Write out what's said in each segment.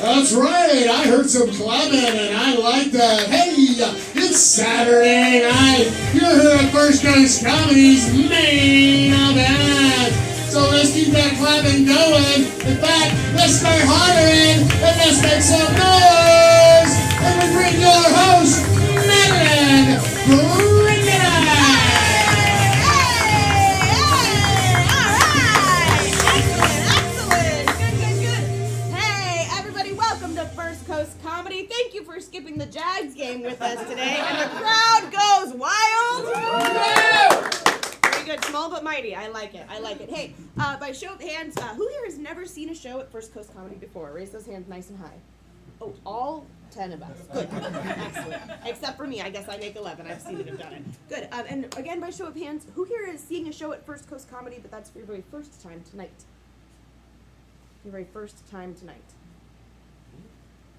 That's right, I heard some clapping and I like that. Hey, it's Saturday night. You're here at First Coast Comedy's main event. So let's keep that clapping going. In fact, let's start hollering and let's make some noise. And we bring your host, Madeline. Bring it on. Comedy. Thank you for skipping the Jags game with us today, and the crowd goes wild. Very good, small but mighty. I like it. I like it. Hey, by show of hands, who here has never seen a show at First Coast Comedy before? Raise those hands nice and high. Oh, all 10 of us. Good. Excellent. Except for me. I guess I make 11. I've seen it and done it. Good. And again, by show of hands, who here is seeing a show at First Coast Comedy, but that's for your very first time tonight? Your very first time tonight.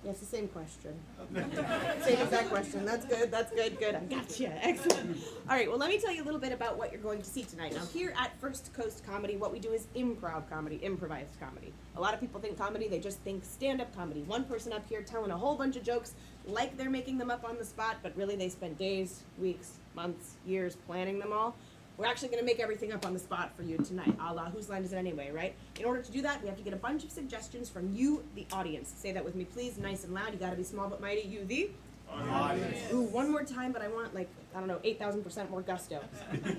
Yeah, it's the same question. Same exact question. That's good. That's good. Good. I gotcha. Excellent. All right. Well, let me tell you a little bit about what you're going to see tonight. Now, here at First Coast Comedy, what we do is improv comedy, improvised comedy. A lot of people think comedy, they just think stand-up comedy. One person up here telling a whole bunch of jokes like they're making them up on the spot, but really they spent days, weeks, months, years planning them all. We're actually going to make everything up on the spot for you tonight, a la Whose Line Is It Anyway, right? In order to do that, we have to get a bunch of suggestions from you, the audience. Say that with me, please, nice and loud. You got to be small but mighty. You, the audience. Ooh, one more time, but I want, 8,000% more gusto.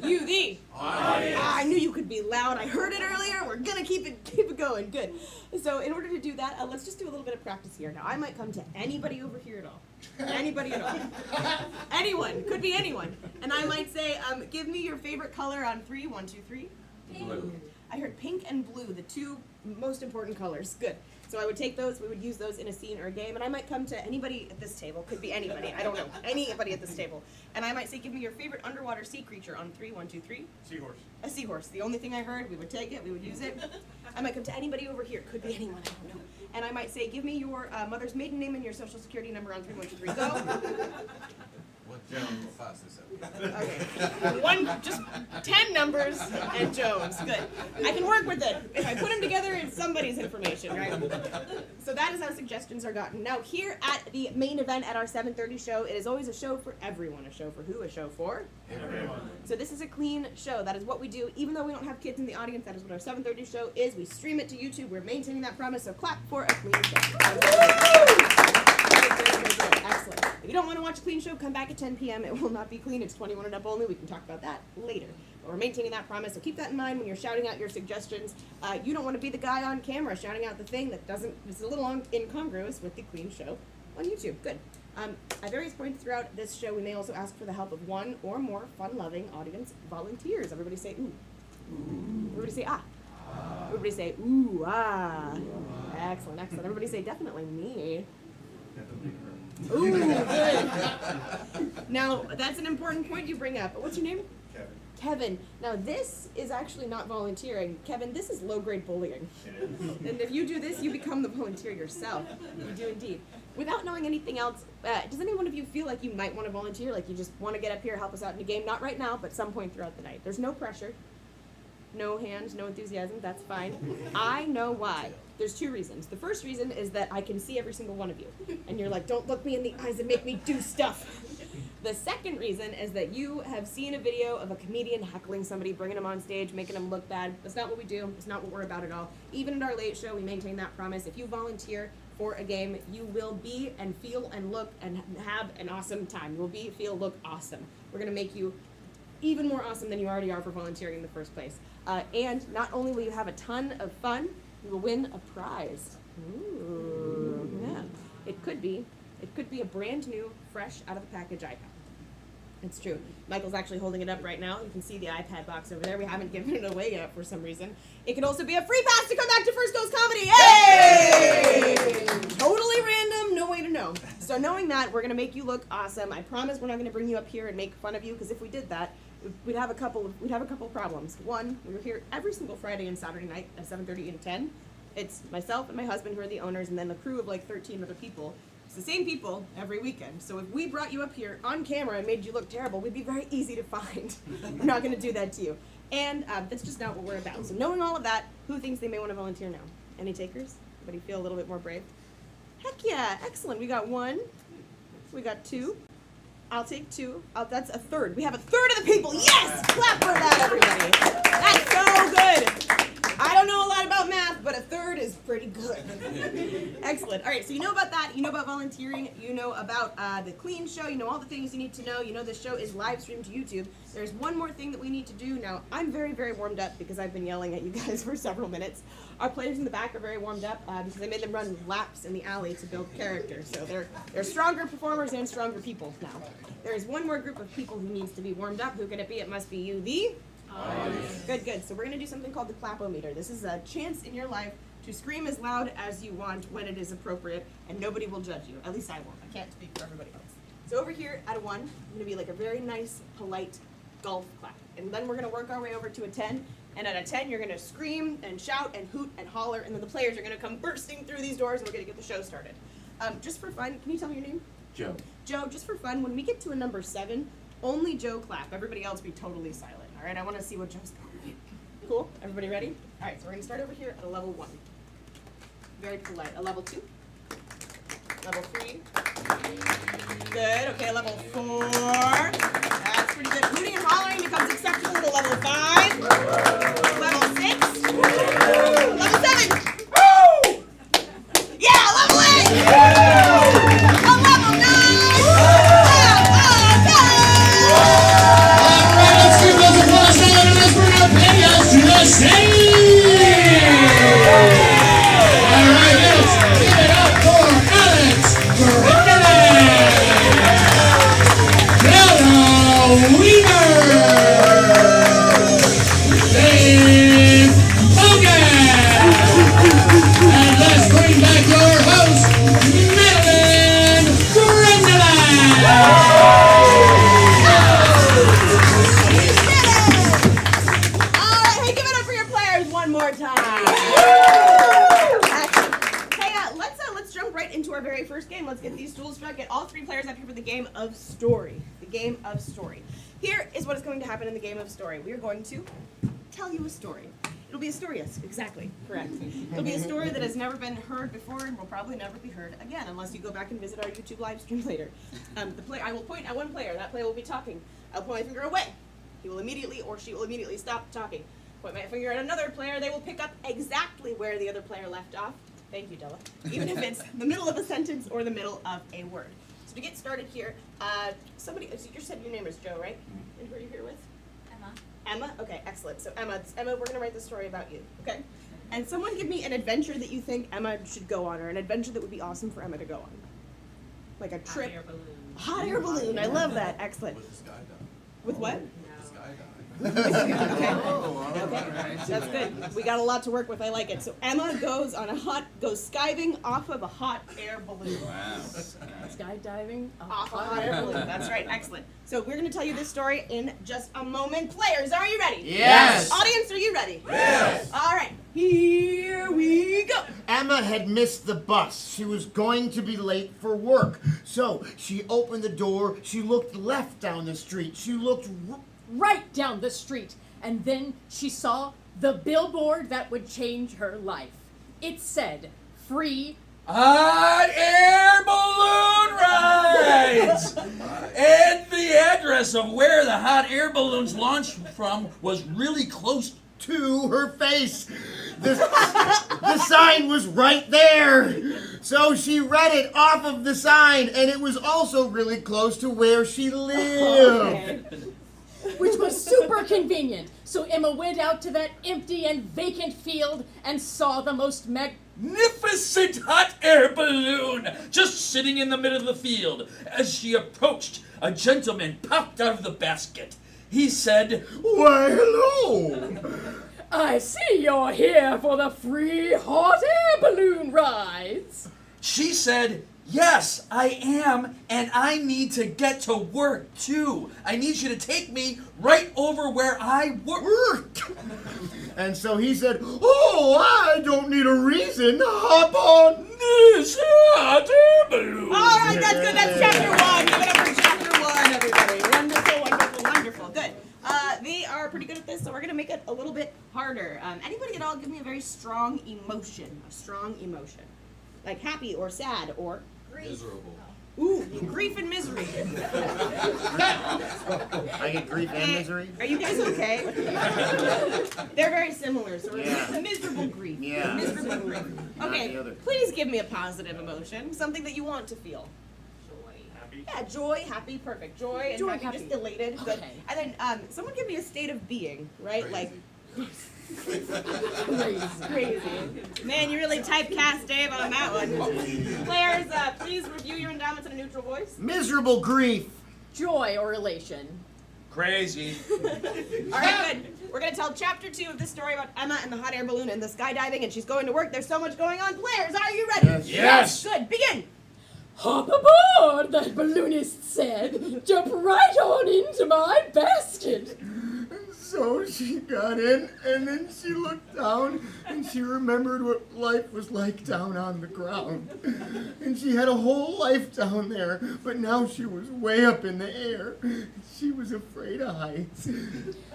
You, the audience. I knew you could be loud. I heard it earlier. We're going to keep it going. Good. So in order to do that, let's just do a little bit of practice here. Now, I might come to anybody over here at all. Anybody at all. Anyone. Could be anyone. And I might say, give me your favorite color on 3. 1, 2, 3. Blue. I heard pink and blue, the two most important colors. Good. So I would take those, we would use those in a scene or a game, and I might come to anybody at this table, could be anybody, I don't know, anybody at this table, and I might say, give me your favorite underwater sea creature on 3. 1, 2, 3. Seahorse. A seahorse. The only thing I heard, we would take it, we would use it. I might come to anybody over here, could be anyone, I don't know. And I might say, give me your mother's maiden name and your social security number on 3. 1, 2, 3, go. What Jones will fast this up? Okay. Just 10 numbers and Jones. Good. I can work with it. If I put them together, it's somebody's information, right? So that is how suggestions are gotten. Now, here at the main event at our 7:30 show, it is always a show for everyone. A show for who? A show for? Everyone. So this is a clean show. That is what we do. Even though we don't have kids in the audience, that is what our 7:30 show is. We stream it to YouTube. We're maintaining that promise, so clap for a clean show. Excellent. If you don't want to watch a clean show, come back at 10 p.m. It will not be clean. It's 21 and up only. We can talk about that later. But we're maintaining that promise, so keep that in mind when you're shouting out your suggestions. You don't want to be the guy on camera shouting out the thing that is a little incongruous with the clean show on YouTube. Good. At various points throughout this show, we may also ask for the help of one or more fun-loving audience volunteers. Everybody say ooh. Everybody say ah. Everybody say ooh, ah. Excellent, excellent. Everybody say definitely me. Ooh, good. Now, that's an important point you bring up. What's your name? Kevin. Kevin. Now, this is actually not volunteering. Kevin, this is low-grade bullying. And if you do this, you become the volunteer yourself. You do indeed. Without knowing anything else, does any one of you feel like you might want to volunteer? Like you just want to get up here, help us out in a game? Not right now, but some point throughout the night. There's no pressure. No hands, no enthusiasm, that's fine. I know why. There's 2 reasons. The first reason is that I can see every single one of you. And you're like, don't look me in the eyes and make me do stuff. The second reason is that you have seen a video of a comedian heckling somebody, bringing them on stage, making them look bad. That's not what we do. It's not what we're about at all. Even at our late show, we maintain that promise. If you volunteer for a game, you will be and feel and look and have an awesome time. You will be, feel, look awesome. We're going to make you even more awesome than you already are for volunteering in the first place. And not only will you have a ton of fun, you will win a prize. Ooh, yeah. It could be a brand new, fresh, out of the package iPad. It's true. Michael's actually holding it up right now. You can see the iPad box over there. We haven't given it away yet for some reason. It could also be a free pass to come back to First Coast Comedy. Hey! Totally random, no way to know. So knowing that, we're going to make you look awesome. I promise we're not going to bring you up here and make fun of you, because if we did that, we'd have a couple of problems. One, we were here every single Friday and Saturday night at 7:30 and 10. It's myself and my husband who are the owners, and then a crew of 13 other people. It's the same people every weekend. So if we brought you up here on camera and made you look terrible, we'd be very easy to find. We're not going to do that to you. And that's just not what we're about. So knowing all of that, who thinks they may want to volunteer now? Any takers? Anybody feel a little bit more brave? Heck yeah, excellent. We got 1. We got 2. I'll take 2. That's a third. We have a third of the people. Yes! Clap for that, everybody. That's so good. I don't know a lot about math, but a third is pretty good. Excellent. All right, so you know about that. You know about volunteering. You know about the clean show. You know all the things you need to know. You know this show is live streamed to YouTube. There's one more thing that we need to do. Now, I'm very, very warmed up because I've been yelling at you guys for several minutes. Our players in the back are very warmed up because I made them run laps in the alley to build character. So they're stronger performers and stronger people now. There is one more group of people who needs to be warmed up. Who can it be? It must be you, the audience. Good, good. So we're going to do something called the clap-o-meter. This is a chance in your life to scream as loud as you want when it is appropriate, and nobody will judge you. At least I won't. I can't speak for everybody else. So over here at a 1, I'm going to be like a very nice, polite golf clap. And then we're going to work our way over to a 10. And at a 10, you're going to scream and shout and hoot and holler, and then the players are going to come bursting through these doors, and we're going to get the show started. Just for fun, can you tell me your name? Joe. Joe, just for fun, when we get to a number 7, only Joe clap. Everybody else be totally silent. All right, I want to see what Joe's doing. Cool? Everybody ready? All right, so we're going to start over here at a level 1. Very polite. A level 2. Level 3. Good. Okay, level 4. That's pretty good. Hooting and hollering becomes acceptable to level 5. Level 6. Level 7. Woo! Yeah, level 8. A level 9. All right, let's give those applause now and let's bring our videos to the stage. All right, let's give it up for Alex Bella Weaver, Dave Hogan, and let's bring back your host, Madeline Grendeland. Alright, hey, give it up for your players one more time. Excellent. Hey, let's jump right into our very first game. Let's get these stools struck. Get all 3 players up here for the game of story. The game of story. Here is what is going to happen in the game of story. We are going to tell you a story. It'll be a story, yes, exactly, correct. It'll be a story that has never been heard before and will probably never be heard again unless you go back and visit our YouTube live stream later. I will point at one player. That player will be talking. I'll point my finger away. He will immediately or she will immediately stop talking. Point my finger at another player. They will pick up exactly where the other player left off. Thank you, Della. Even if it's the middle of a sentence or the middle of a word. So to get started here, so you said your name is Joe, right? And who are you here with? Emma? Okay, excellent. So Emma, we're going to write this story about you, okay? And someone give me an adventure that you think Emma should go on, or an adventure that would be awesome for Emma to go on. Like a trip. Hot air balloon. I love that. Excellent. With the skydive. With what? The skydive. Okay. That's good. We got a lot to work with. I like it. So Emma goes skiving off of a hot air balloon. Wow. Skydiving Off a hot air balloon. That's right. Excellent. So we're going to tell you this story in just a moment. Players, are you ready? Yes. Audience, are you ready? Yes. All right. Here we go. Emma had missed the bus. She was going to be late for work. So she opened the door. She looked left down the street. She looked right down the street, and then she saw the billboard that would change her life. It said, "Free Hot air balloon rides! And the address of where the hot air balloons launched from was really close. to her face. The sign was right there. So she read it off of the sign, and it was also really close to where she lived. which was super convenient. So Emma went out to that empty and vacant field and saw the most Magnificent hot air balloon just sitting in the middle of the field. As she approached, a gentleman popped out of the basket. He said, Why, hello. I see you're here for the free hot air balloon rides. She said, Yes, I am, and I need to get to work, too. I need you to take me right over where I work. And so he said, Oh, I don't need a reason. Hop on This hot air balloon. All right, that's good. That's chapter 1. Give it up for chapter 1, everybody. Wonderful, wonderful, wonderful. Good. They are pretty good at this, so we're going to make it a little bit harder. Anybody at all give me a very strong emotion? A strong emotion. like happy or sad or Miserable. ooh, grief and misery. I get grief and misery. Are you guys okay? They're very similar. So we're Yeah. miserable grief. Yeah. Miserable grief. Not Okay, the other. please give me a positive emotion, something that you want to feel. Yeah, joy, happy, perfect. Joy and Joy, happy, happy. just elated. Good. Okay. And then someone give me a state of being, right? Crazy. Like crazy. Man, you really typecast Dave on that one. Players, please review your endowments in a neutral voice. Miserable grief. Joy or elation. Crazy. All right, good. We're going to tell chapter 2 of this story about Emma and the hot air balloon and the skydiving, and she's going to work. There's so much going on. Players, are you ready? Yes. Good. Begin. Hop aboard, that balloonist said. Jump right on into my basket. So she got in, and then she looked down, and she remembered what life was like down on the ground. And she had a whole life down there, but now she was way up in the air. She was afraid of heights.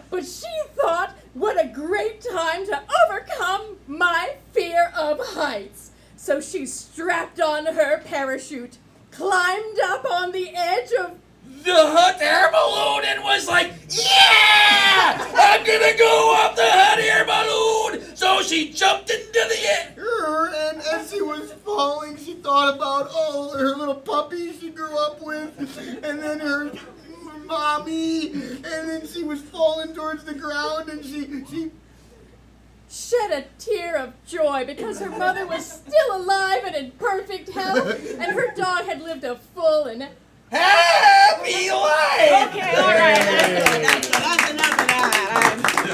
But she thought, what a great time to overcome my fear of heights. So she strapped on her parachute, climbed up on the edge of The hot air balloon and was like, yeah! I'm gonna go up the hot air balloon! So she jumped into the air. And as she was falling, she thought about all her little puppies she grew up with, and then her mommy, and then she was falling towards the ground, and she shed a tear of joy because her mother was still alive and in perfect health, and her dog had lived a full and Happy life! Okay, all right. That's enough of that.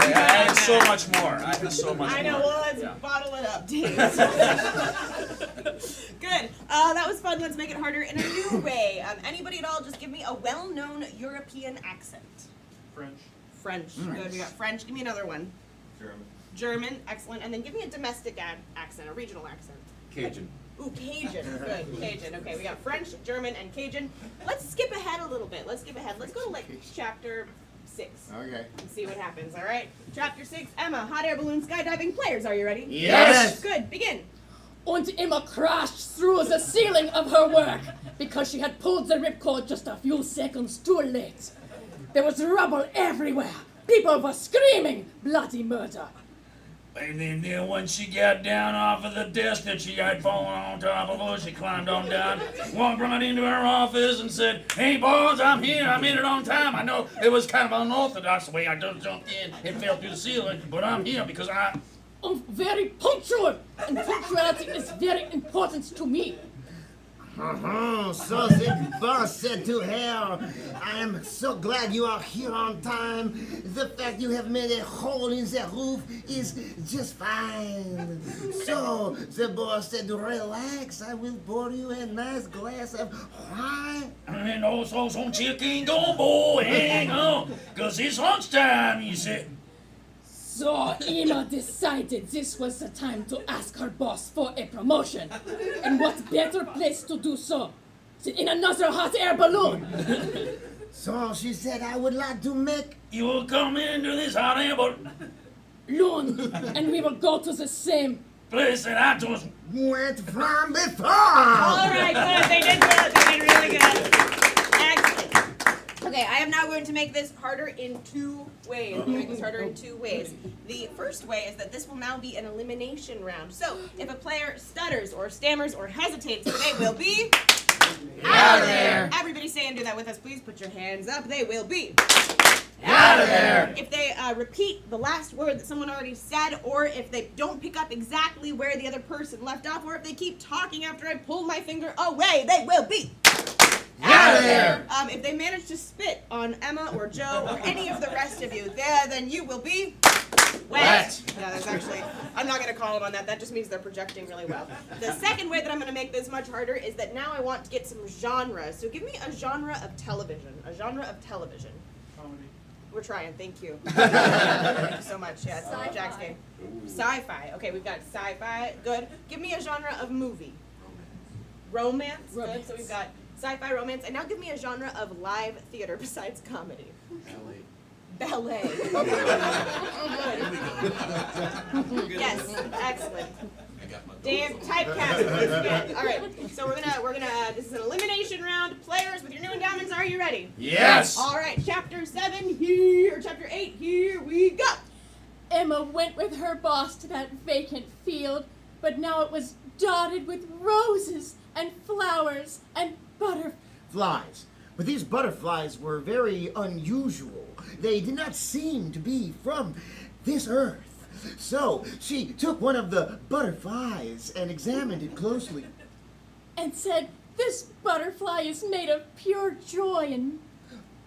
I have so much more. I have so much I know. more. Well, let's bottle it up, Dave. Good. That was fun. Let's make it harder in a new way. Anybody at all, just give me a well-known European accent. French. Good. We got French. Give me another one. German. Excellent. And then give me a domestic accent, a regional accent. Cajun. Ooh, Cajun. Good. Cajun. Okay, we got French, German, and Cajun. Let's skip ahead a little bit. Let's go to like chapter 6. Okay. And see what happens, all right? Chapter 6, Emma, hot air balloon skydiving. Players, are you ready? Yes. Good. Begin. and Emma crashed through the ceiling of her work because she had pulled the ripcord just a few seconds too late. There was rubble everywhere. People were screaming bloody murder. And then once she got down off of the desk that she had fallen on top of, she climbed on down, walked right into her office and said, "Hey boys, I'm here. I made it on time. I know it was kind of unorthodox way I just jumped in and fell through the ceiling, but I'm here because I'm Very punctual, and punctuality is very important to me. So the boss said to her, I am so glad you are here on time. The fact you have made a hole in the roof is just fine. So the boss said, relax, I will pour you a nice glass of wine. and also some chicken gumbo. Hang on, because it's lunchtime, he said. So Emma decided this was the time to ask her boss for a promotion. And what better place to do so than in another hot air balloon? So she said, I would like to make... You will come into this hot air Loon, and we will go to the same. place that I just went from before. All right, good. They did good. They did really good. Excellent. Okay, I am now going to make this harder in 2 ways. I'm going to make this harder in 2 ways. The first way is that this will now be an elimination round. So, if a player stutters or stammers or hesitates, they will be out of there. Everybody say and do that with us, please. Put your hands up. They will be Out of there. If they repeat the last word that someone already said, or if they don't pick up exactly where the other person left off, or if they keep talking after I pull my finger away, they will be Out of there. If they manage to spit on Emma or Joe or any of the rest of you, then you will be wet. Yeah, that's actually, I'm not going to call them on that. That just means they're projecting really well. The second way that I'm going to make this much harder is that now I want to get some genres. So give me a genre of television. A genre of television. Comedy. We're trying. Thank you. Thank you so much. Yeah, it's Jack's game. Sci-fi. Okay, we've got sci-fi. Good. Give me a genre of movie. Romance. Good. So we've got sci-fi, romance, and now give me a genre of live theater besides comedy. Ballet. Good. Yes, excellent. got my Damn typecast once again. All right, so we're gonna. This is an elimination round. Players with your new endowments, are you ready? Yes. All right, chapter 7 here, or chapter 8 here we go. Emma went with her boss to that vacant field, but now it was dotted with roses and flowers and Flies. But these butterflies were very unusual. They did not seem to be from this earth. So she took one of the butterflies and examined it closely. and said, "This butterfly is made of pure joy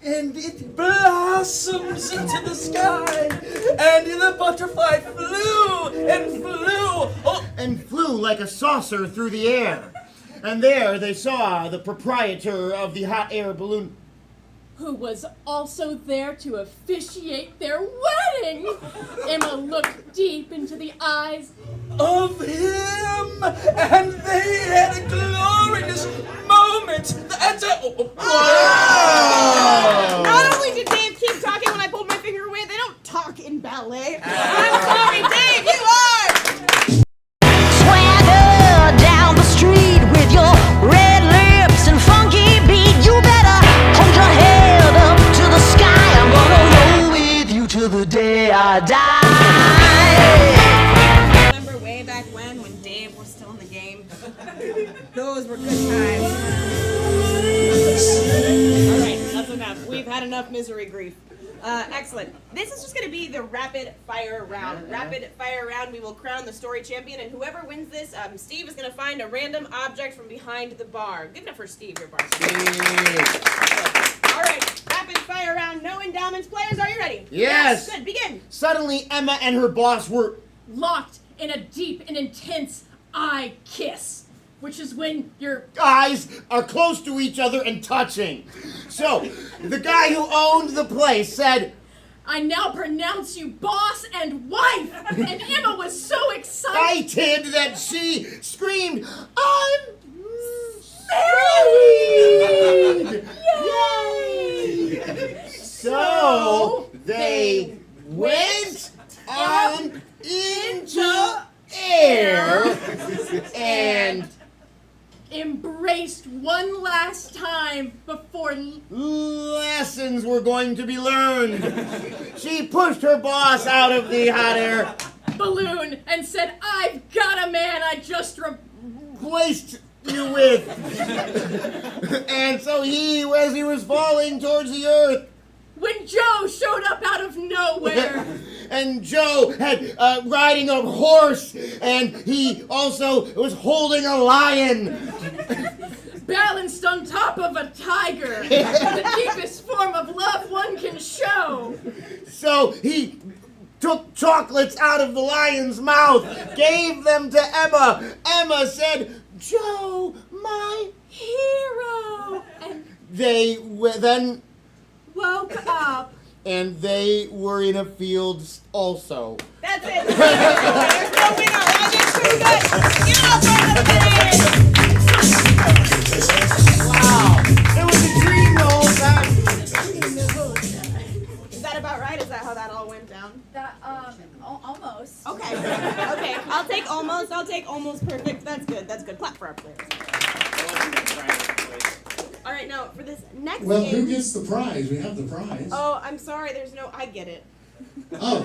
and it blossoms into the sky, and the butterfly flew and flew. Oh, and flew like a saucer through the air. And there they saw the proprietor of the hot air balloon, who was also there to officiate their wedding." Emma looked deep into the eyes of him, and they had a glorious moment. Not only did Dave keep talking when I pulled my finger away, they don't talk in ballet. I'm sorry, Dave, you are! Swagger down the street with your red lips and funky beat. You better hold your head up to the sky. I'm gonna roll with you till the day I die. Remember way back when Dave was still in the game? Those were good times. Alright, that's enough. We've had enough misery grief. Excellent. This is just going to be the rapid fire round. Rapid fire round, we will crown the story champion, and whoever wins this, Steve is going to find a random object from behind the bar. Give it up for Steve, your bar. Alright, rapid fire round, no endowments. Players, are you ready? Yes. Good, begin. Suddenly, Emma and her boss were locked in a deep and intense eye kiss, which is when your eyes are close to each other and touching. So, the guy who owned the place said, "I now pronounce you boss and wife." And Emma was so excited that she screamed, "I'm married!" Yay! So they went on into air and embraced one last time before lessons were going to be learned. She pushed her boss out of the hot air balloon and said, "I've got a man I just replaced you with." And so as he was falling towards the earth, when Joe showed up out of nowhere. And Joe had riding a horse, and he also was holding a lion. Balanced on top of a tiger. The deepest form of love one can show. So he took chocolates out of the lion's mouth, gave them to Emma. Emma said, "Joe, my hero." And they then woke up. And they were in a field also. That's it. There's no winner. That is too good. Give it up for everybody. Wow. It was a dream the whole time. Is that about right? Is that how that all went down? That, almost. Okay. Okay. I'll take almost. Perfect. That's good. Clap for our players. All right, now for this next Well, game. who gets the prize? We have the prize. Oh, I'm sorry. There's no. I get it. Oh.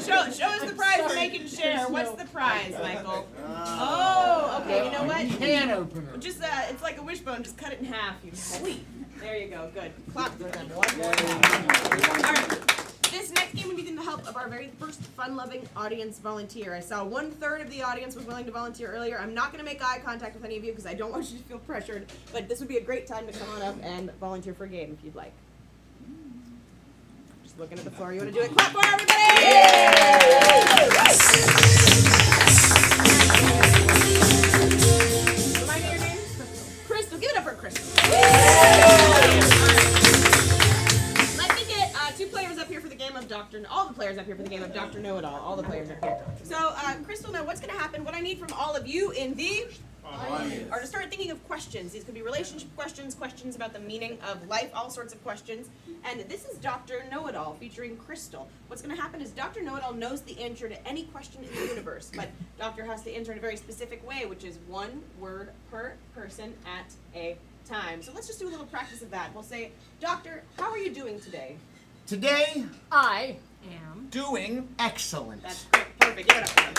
Show us the prize for making share. What's the prize, Michael? Oh, okay. You know what? Can opener. Just it's like a wishbone. Just cut it in half. You sweet. There you go. Good. Clap for them. One more time. All right. This next game, we need the help of our very first fun-loving audience volunteer. I saw 1/3 of the audience was willing to volunteer earlier. I'm not going to make eye contact with any of you because I don't want you to feel pressured, but this would be a great time to come on up and volunteer for a game if you'd like. Just looking at the floor. You want to do it? Clap for everybody! Remind me your name? Crystal. Give it up for Crystal. Two players up here for the game of all the players up here for the game of Dr. Know-It-All. All the players up here. So, Crystal, now what's going to happen? What I need from all of you in the Or to start thinking of questions. These could be relationship questions, questions about the meaning of life, all sorts of questions. And this is Dr. Know-It-All featuring Crystal. What's going to happen is Dr. Know-It-All knows the answer to any question in the universe, but Doctor has to answer in a very specific way, which is one word per person at a time. So let's just do a little practice of that. We'll say, Doctor, how are you doing today? Today, I am doing excellent. That's perfect. Give it up for him.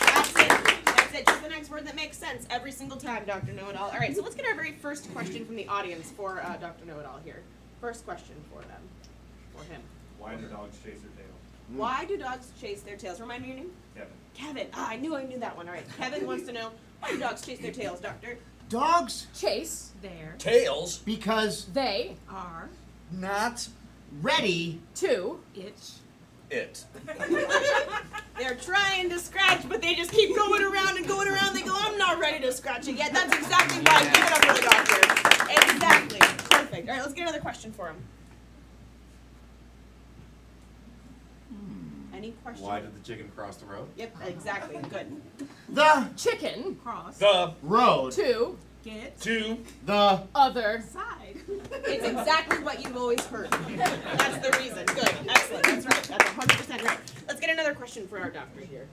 That's it. That's it. Just the next word that makes sense every single time, Dr. Know-It-All. All right, so let's get our very first question from the audience for Dr. Know-It-All here. First question for them, for him. Why do dogs chase their tail? Why do dogs chase their tails? Remind me your name? Kevin. Kevin. I knew that one. All right. Kevin wants to know, why do dogs chase their tails, Doctor? Dogs chase their Tails. because they are Not ready to it. They're trying to scratch, but they just keep going around and going around. They go, I'm not ready to scratch it yet. That's exactly why. Give it up for the doctor. Exactly. Perfect. All right, let's get another question for him. Any questions? Why did the chicken cross the road? Yep, exactly. Good. the chicken cross The road to get to the other side. It's exactly what you've always heard. That's the reason. Good. Excellent. That's right. That's 100% right. Let's get another question for our doctor here.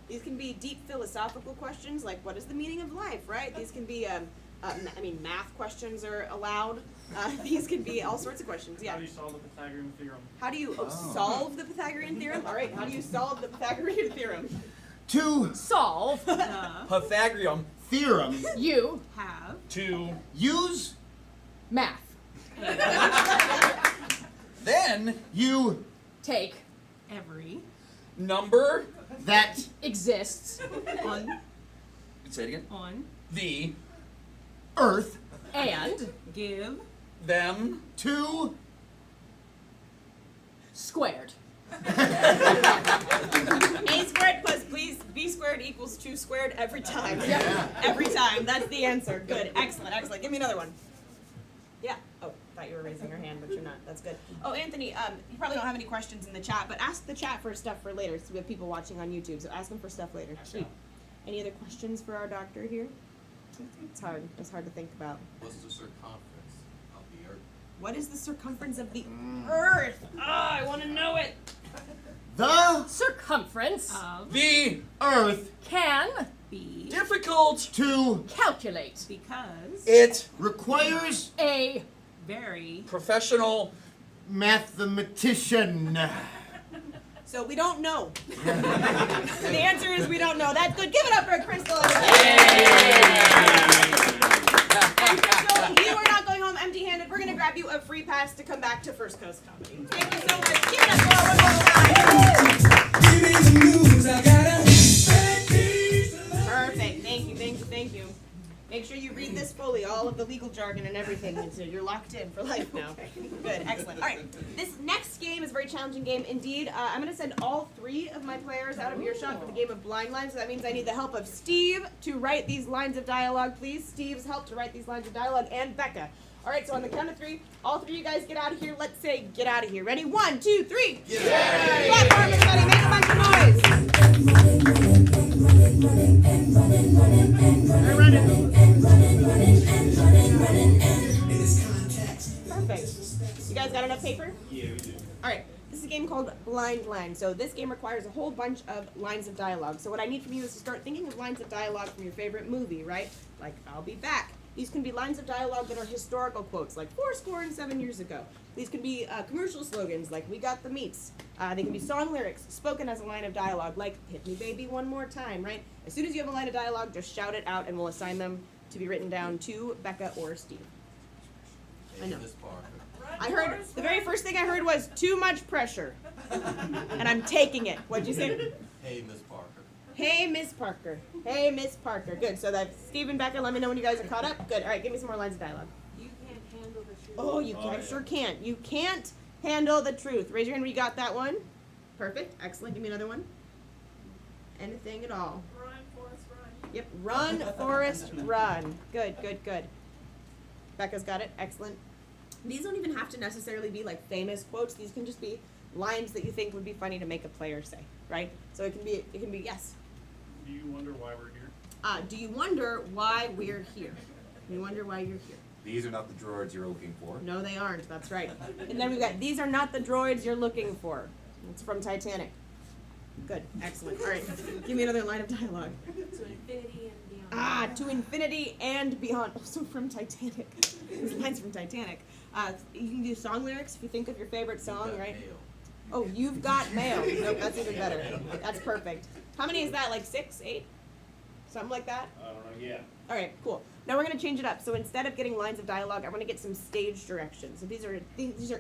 These can be deep philosophical questions, like what is the meaning of life, right? These can be, math questions are allowed. These can be all sorts of questions. Yeah. How do you solve the Pythagorean theorem? How do you solve the Pythagorean theorem? All right. How do you solve the Pythagorean theorem? to solve Pythagorean theorem you Have to use math then you take every number that exists on say it again. on The earth and give them to squared. A squared plus B squared equals 2 squared every time. Yeah. Every time. That's the answer. Good. Excellent. Excellent. Give me another one. Yeah. Oh, thought you were raising your hand, but you're not. That's good. Oh, Anthony, you probably don't have any questions in the chat, but ask the chat for stuff for later. So we have people watching on YouTube, so ask them for stuff later. Sweet. Any other questions for our doctor here? It's hard. It's hard to think about. What's the circumference of the earth? What is the circumference of the Earth? Oh, I want to know it. the Circumference of the earth can be difficult to calculate because it requires a very professional mathematician. So we don't know. The answer is we don't know. That's good. Give it up for Crystal. And Crystal, you are not going home empty-handed. We're going to grab you a free pass to come back to First Coast Comedy. Thank you so much. Give it up for our wonderful Give me the news, I got a Perfect. Thank you, thank you, thank you. Make sure you read this fully, all of the legal jargon and everything. You're locked in for life now. Good, excellent. All right, this next game is a very challenging game indeed. I'm going to send all 3 of my players out of earshot for the game of blind lines. So that means I need the help of Steve to write these lines of dialogue, please. Steve's help to write these lines of dialogue, and Becca. All right, so on the count of 3, all 3 of you guys get out of here. Let's say get out of here. Ready? 1, 2, 3. Get out of here. Clap for everybody. Make a bunch of noise. Perfect. You guys got enough paper? Yeah, we do. All right. This is a game called Blind Line. So this game requires a whole bunch of lines of dialogue. So what I need from you is to start thinking of lines of dialogue from your favorite movie, right? Like, I'll be back. These can be lines of dialogue that are historical quotes, like 7 years ago. These can be commercial slogans, like we got the meats. They can be song lyrics spoken as a line of dialogue, like hit me baby one more time, right? As soon as you have a line of dialogue, just shout it out and we'll assign them to be written down to Becca or Steve. I know. Miss Parker. I heard, the very first thing I heard was too much pressure. And I'm taking it. What'd you say? Hey, Miss Parker. Hey, Miss Parker. Hey, Miss Parker. Good. So that Steve and Becca, let me know when you guys are caught up. Good. All right, give me some more lines of dialogue. you can't handle the truth. Oh, you can. I sure can't. You can't handle the truth. Raise your hand when you got that one. Perfect. Excellent. Give me another one. Anything at all. Run, Forrest, run. Yep. Run, Forrest, run. Good, good, good. Becca's got it. Excellent. These don't even have to necessarily be like famous quotes. These can just be lines that you think would be funny to make a player say, right? So it can be yes. Do you wonder why we're here? Do you wonder why we're here? You wonder why you're here? These are not the droids you're looking for. No, they aren't. That's right. And then we've got, these are not the droids you're looking for. It's from Titanic. Good. Excellent. All right. Give me another line of dialogue. To infinity and beyond. Ah, to infinity and beyond. Also from Titanic. These lines from Titanic. You can do song lyrics if you think of your favorite song, right? Oh, you've got mail. Nope, that's even better. That's perfect. How many is that? Like 6, 8? Something like that? I don't know, yeah. All right, cool. Now we're going to change it up. So instead of getting lines of dialogue, I want to get some stage directions. So these are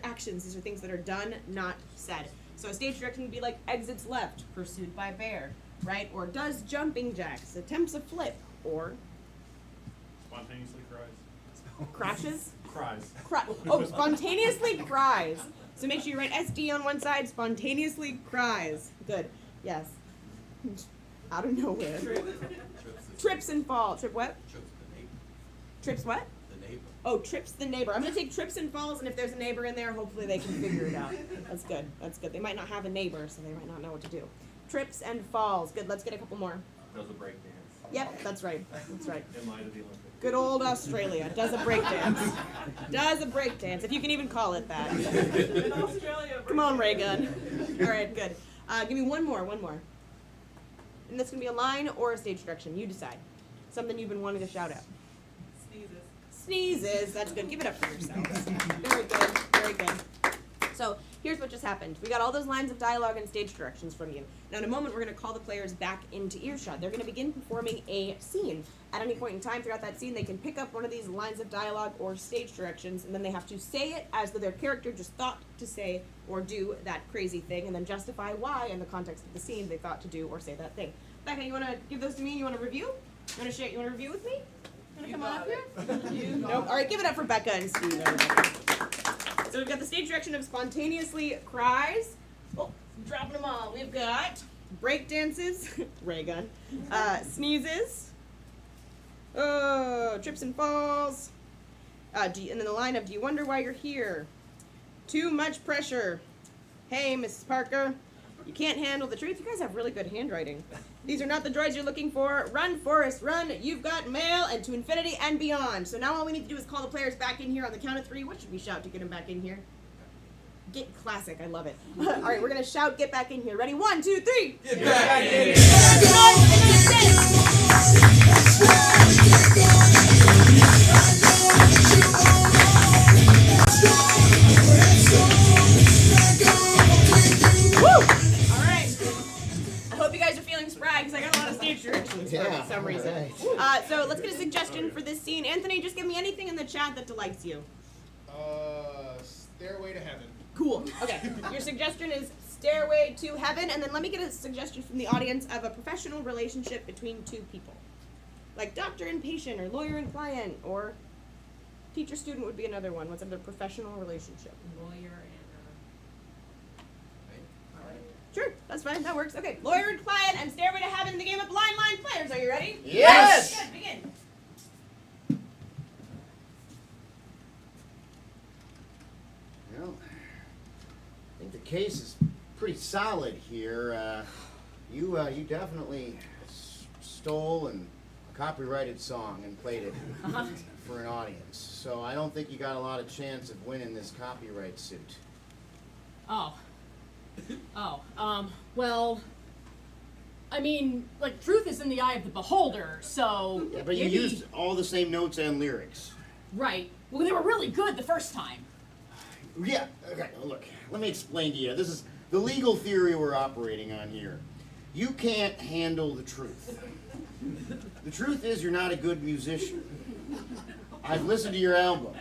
actions. These are things that are done, not said. So a stage direction would be like exits left, pursued by bear, right? Or does jumping jacks, attempts a flip, or Spontaneously cries. crashes. Cries. Spontaneously cries. So make sure you write SD on one side, spontaneously cries. Good. Yes. Out of nowhere. Trips and falls. Trip what? Trips the neighbor. Trips what? The neighbor. Oh, trips the neighbor. I'm going to take trips and falls, and if there's a neighbor in there, hopefully they can figure it out. That's good. That's good. They might not have a neighbor, so they might not know what to do. Trips and falls. Good. Let's get a couple more. Does a break dance. Yep, that's right. That's right. In light of the Olympics. Good old Australia. Does a break dance. Does a break dance, if you can even call it that. In Australia. Come on, Ray Gun. All right, good. Give me one more. And that's going to be a line or a stage direction. You decide. Something you've been wanting to shout out. Sneezes. Sneezes. That's good. Give it up for yourselves. Very good. Very good. So here's what just happened. We got all those lines of dialogue and stage directions from you. Now in a moment, we're going to call the players back into earshot. They're going to begin performing a scene. At any point in time throughout that scene, they can pick up one of these lines of dialogue or stage directions, and then they have to say it as though their character just thought to say or do that crazy thing, and then justify why, in the context of the scene, they thought to do or say that thing. Becca, you want to give those to me? You want to review? You want to share? You want to review with me? You want to come on up here? Nope. All right, give it up for Becca and Steve. Everybody. So we've got the stage direction of spontaneously cries. Oh, I'm dropping them all. We've got break dances, ray gun, sneezes, trips and falls, and then the line of do you wonder why you're here? Too much pressure. Hey, Mrs. Parker, you can't handle the truth. You guys have really good handwriting. These are not the droids you're looking for. Run, Forrest, run. You've got mail and to infinity and beyond. So now all we need to do is call the players back in here on the count of 3. What should we shout to get them back in here? Get classic. I love it. All right, we're going to shout get back in here. Ready? 1, 2, 3. Get back in here. Because I got a lot of stage directions for some reason. So let's get a suggestion for this scene. Anthony, just give me anything in the chat that delights you. Stairway to Heaven. Cool. Okay. Your suggestion is Stairway to Heaven, and then let me get a suggestion from the audience of a professional relationship between two people. Like doctor and patient, or lawyer and client, or teacher-student would be another one. What's another professional relationship? Lawyer and Sure, that's fine. That works. Okay, lawyer and client and Stairway to Heaven in the game of blind line players. Are you ready? Yes! Good, begin. Well, I think the case is pretty solid here. You definitely stole and copyrighted song and played it for an audience. So I don't think you got a lot of chance of winning this copyright suit. Well, I mean, like, truth is in the eye of the beholder, so... Yeah, but you used all the same notes and lyrics. Right. Well, they were really good the first time. Yeah, okay, look, let me explain to you. This is the legal theory we're operating on here. You can't handle the truth. The truth is you're not a good musician. I've listened to your album.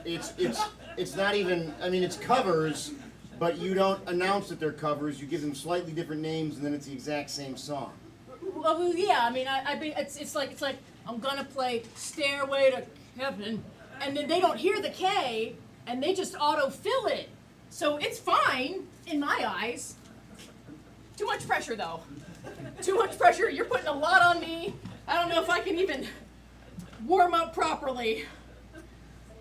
It's not even, I mean, it's covers, but you don't announce that they're covers. You give them slightly different names, and then it's the exact same song. Well, yeah, I mean, it's like I'm gonna play Stairway to Heaven, and then they don't hear the K, and they just auto-fill it. So it's fine, in my eyes. Too much pressure, though. Too much pressure. You're putting a lot on me. I don't know if I can even warm up properly.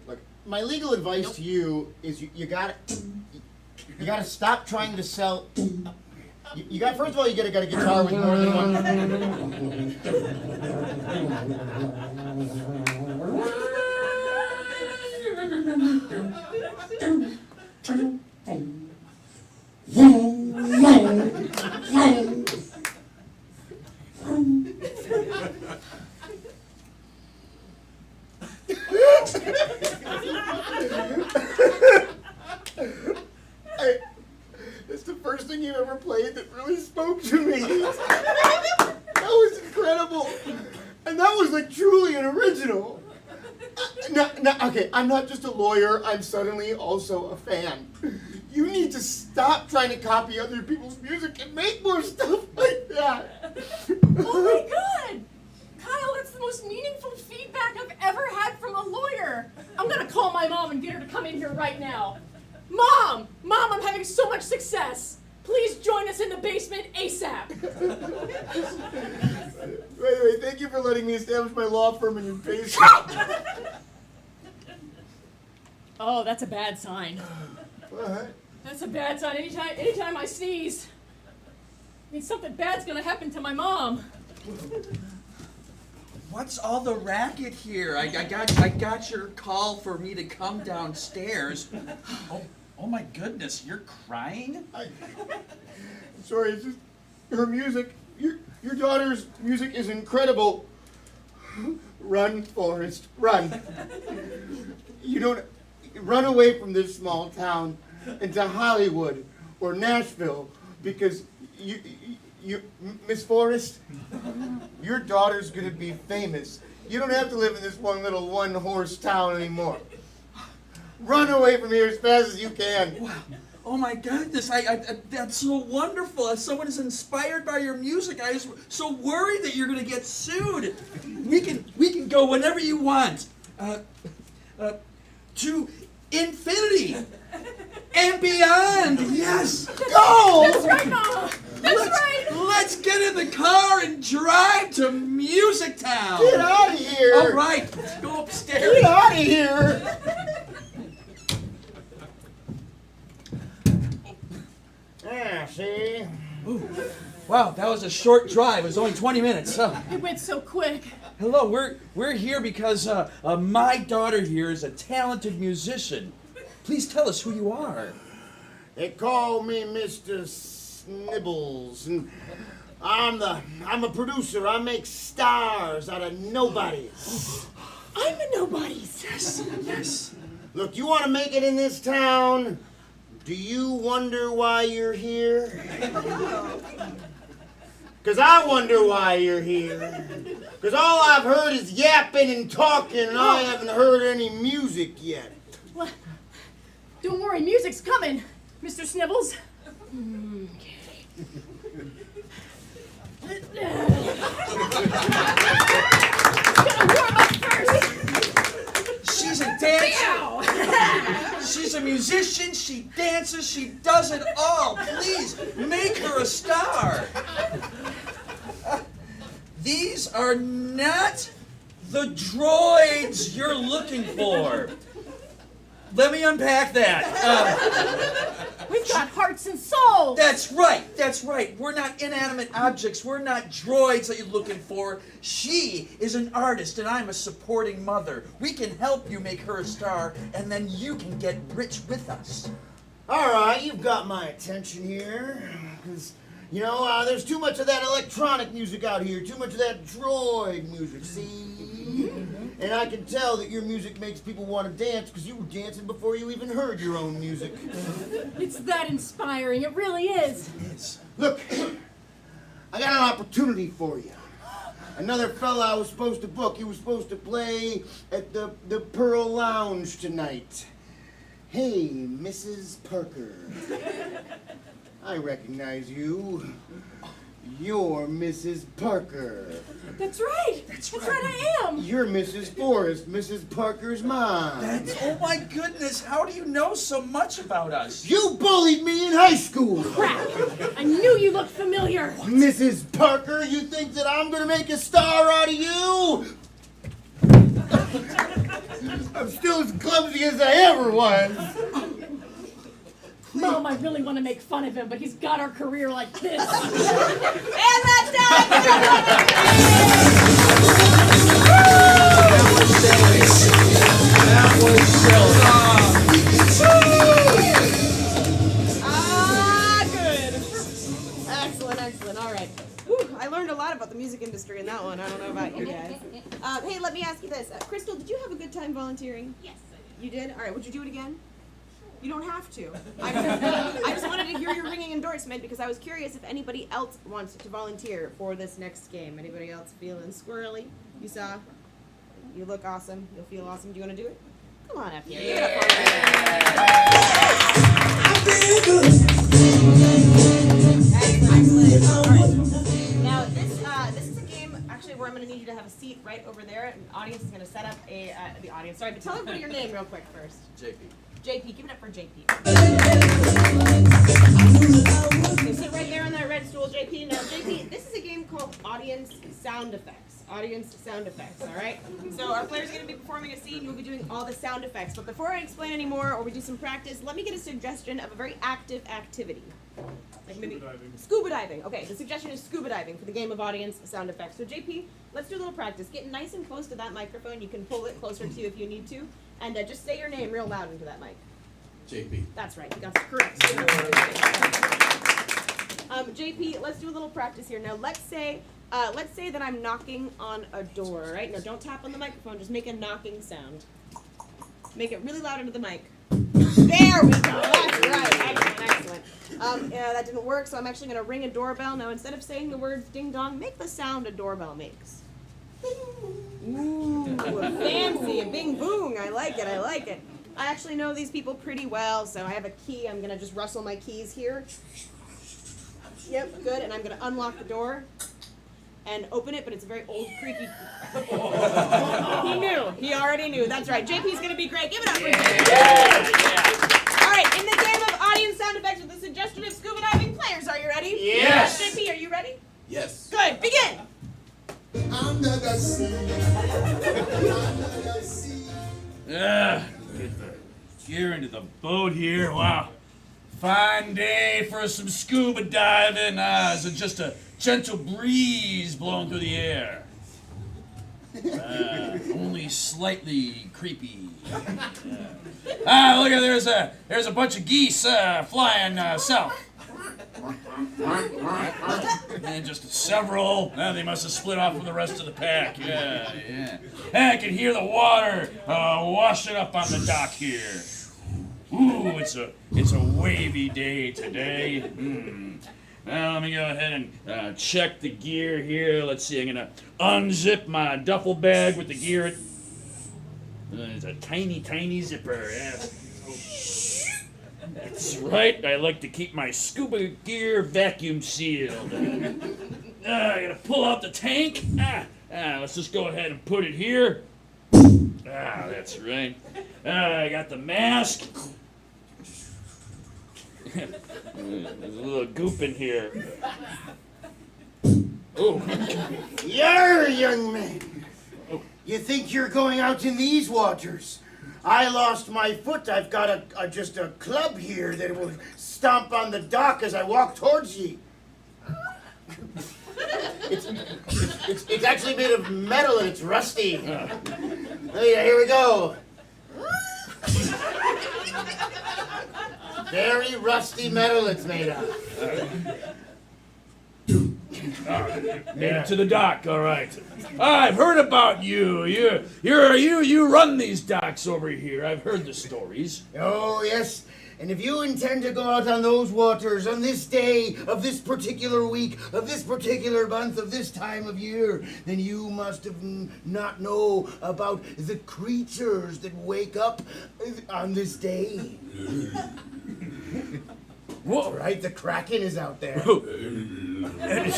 Look, my legal advice to you is you gotta stop trying to sell. You got, first of all, you gotta get a guitar with more than one. It's the first thing you ever played that really spoke to me. That was incredible. And that was like truly an original. Okay, I'm not just a lawyer, I'm suddenly also a fan. You need to stop trying to copy other people's music and make more stuff like that. Oh my God! Kyle, that's the most meaningful feedback I've ever had from a lawyer. I'm gonna call my mom and get her to come in here right now. Mom! Mom, I'm having so much success. Please join us in the basement ASAP. Wait, thank you for letting me establish my law firm in your basement. Oh, that's a bad sign. What? That's a bad sign. Anytime I sneeze, means something bad's gonna happen to my mom. What's all the racket here? I got your call for me to come downstairs. Oh my goodness, you're crying? I'm sorry, it's just her music. Your daughter's music is incredible. Run, Forrest, run. You don't run away from this small town into Hollywood or Nashville because you Miss Forrest, your daughter's gonna be famous. You don't have to live in this one-horse town anymore. Run away from here as fast as you can. Wow. Oh my goodness, that's so wonderful. Someone is inspired by your music. I was so worried that you're gonna get sued. We can go whenever you want. To infinity and beyond. Yes. Go! That's right, Mama. That's right. Let's get in the car and drive to Music Town. Get out of here. All right, let's go upstairs. Get out of here. Yeah, see? Ooh. Wow, that was a short drive. It was only 20 minutes. It went so quick. Hello, we're here because my daughter here is a talented musician. Please tell us who you are. They call me Mr. Snibbles, and I'm a producer. I make stars out of nobodies. I'm a nobodies. Yes. Look, you want to make it in this town? Do you wonder why you're here? Because I wonder why you're here. Because all I've heard is yapping and talking, and I haven't heard any music yet. Well, don't worry, music's coming, Mr. Snibbles. Gotta warm up first. She's a dancer. She's a musician. She dances. She does it all. Please make her a star. These are not the droids you're looking for. Let me unpack that. We've got hearts and souls. That's right. We're not inanimate objects. We're not droids that you're looking for. She is an artist, and I'm a supporting mother. We can help you make her a star, and then you can get rich with us. All right, you've got my attention here. Because, there's too much of that electronic music out here, too much of that droid music, see? And I can tell that your music makes people want to dance because you were dancing before you even heard your own music. It's that inspiring. It really is. Look, I got an opportunity for you. Another fella I was supposed to book. He was supposed to play at the Pearl Lounge tonight. Hey, Mrs. Parker. I recognize you. You're Mrs. Parker. That's right. That's right, I am. You're Mrs. Forrest, Mrs. Parker's mom. Oh my goodness, how do you know so much about us? You bullied me in high school. Crap. I knew you looked familiar. Mrs. Parker, you think that I'm gonna make a star out of you? I'm still as clumsy as I ever was. Mom, I really want to make fun of him, but he's got our career like this. And that's done! industry in that one. I don't know about you guys. Hey, let me ask you this. Crystal, did you have a good time volunteering? Yes, I did. You did? All right, would you do it again? You don't have to. I just wanted to hear your ringing endorsement because I was curious if anybody else wants to volunteer for this next game. Anybody else feeling squirrely? You saw? You look awesome. You'll feel awesome. Do you want to do it? Come on up here. Give it up for me. Excellent. All right. Now this is a game actually where I'm going to need you to have a seat right over there. And the audience is going to set up the audience. Sorry, but tell everybody your name real quick first. JP. JP, give it up for JP. Okay, sit right there on that red stool, JP. Now, JP, this is a game called Audience Sound Effects. Audience Sound Effects, all right? So our players are going to be performing a scene. You'll be doing all the sound effects. But before I explain any more or we do some practice, let me get a suggestion of a very active activity. Like maybe scuba diving. Okay, the suggestion is scuba diving for the game of Audience Sound Effects. So JP, let's do a little practice. Get nice and close to that microphone. You can pull it closer to you if you need to. And just say your name real loud into that mic. JP. That's right. You got it correct. JP, let's do a little practice here. Now, let's say that I'm knocking on a door, right? Now, don't tap on the microphone. Just make a knocking sound. Make it really loud into the mic. There we go. That's right. Excellent. That didn't work, so I'm actually going to ring a doorbell. Now, instead of saying the words ding dong, make the sound a doorbell makes. Ooh, fancy, a bing boom. I like it. I actually know these people pretty well, so I have a key. I'm gonna just rustle my keys here. Yep, good. And I'm gonna unlock the door and open it, but it's a very old, creaky. He knew. He already knew. That's right. JP's gonna be great. Give it up for JP. All right. In the game of Audience Sound Effects with the suggestion of scuba diving, players, are you ready? Yes. JP, are you ready? Yes. Good. Begin. Under the sea. Under the sea. Get the gear into the boat here. Wow. Fine day for some scuba diving. Is it just a gentle breeze blowing through the air? Only slightly creepy. Look at there's a bunch of geese flying south. And just several. They must have split off from the rest of the pack. Yeah. I can hear the water washing up on the dock here. Ooh, it's a wavy day today. Now let me go ahead and check the gear here. Let's see. I'm gonna unzip my duffel bag with the gear. It's a tiny zipper. Yeah. That's right, I like to keep my scuba gear vacuum sealed. I gotta pull out the tank. Let's just go ahead and put it here. That's right. I got the mask. There's a little goop in here. Oh. Yar, young man. You think you're going out in these waters? I lost my foot. I've got just a club here that will stomp on the dock as I walk towards ye. It's actually made of metal and it's rusty. Here we go. Very rusty metal it's made of. Made it to the dock, all right. I've heard about you. You run these docks over here. I've heard the stories. Oh, yes. And if you intend to go out on those waters on this day of this particular week, of this particular month, of this time of year, then you must have not know about the creatures that wake up on this day. What? Right, the Kraken is out there. And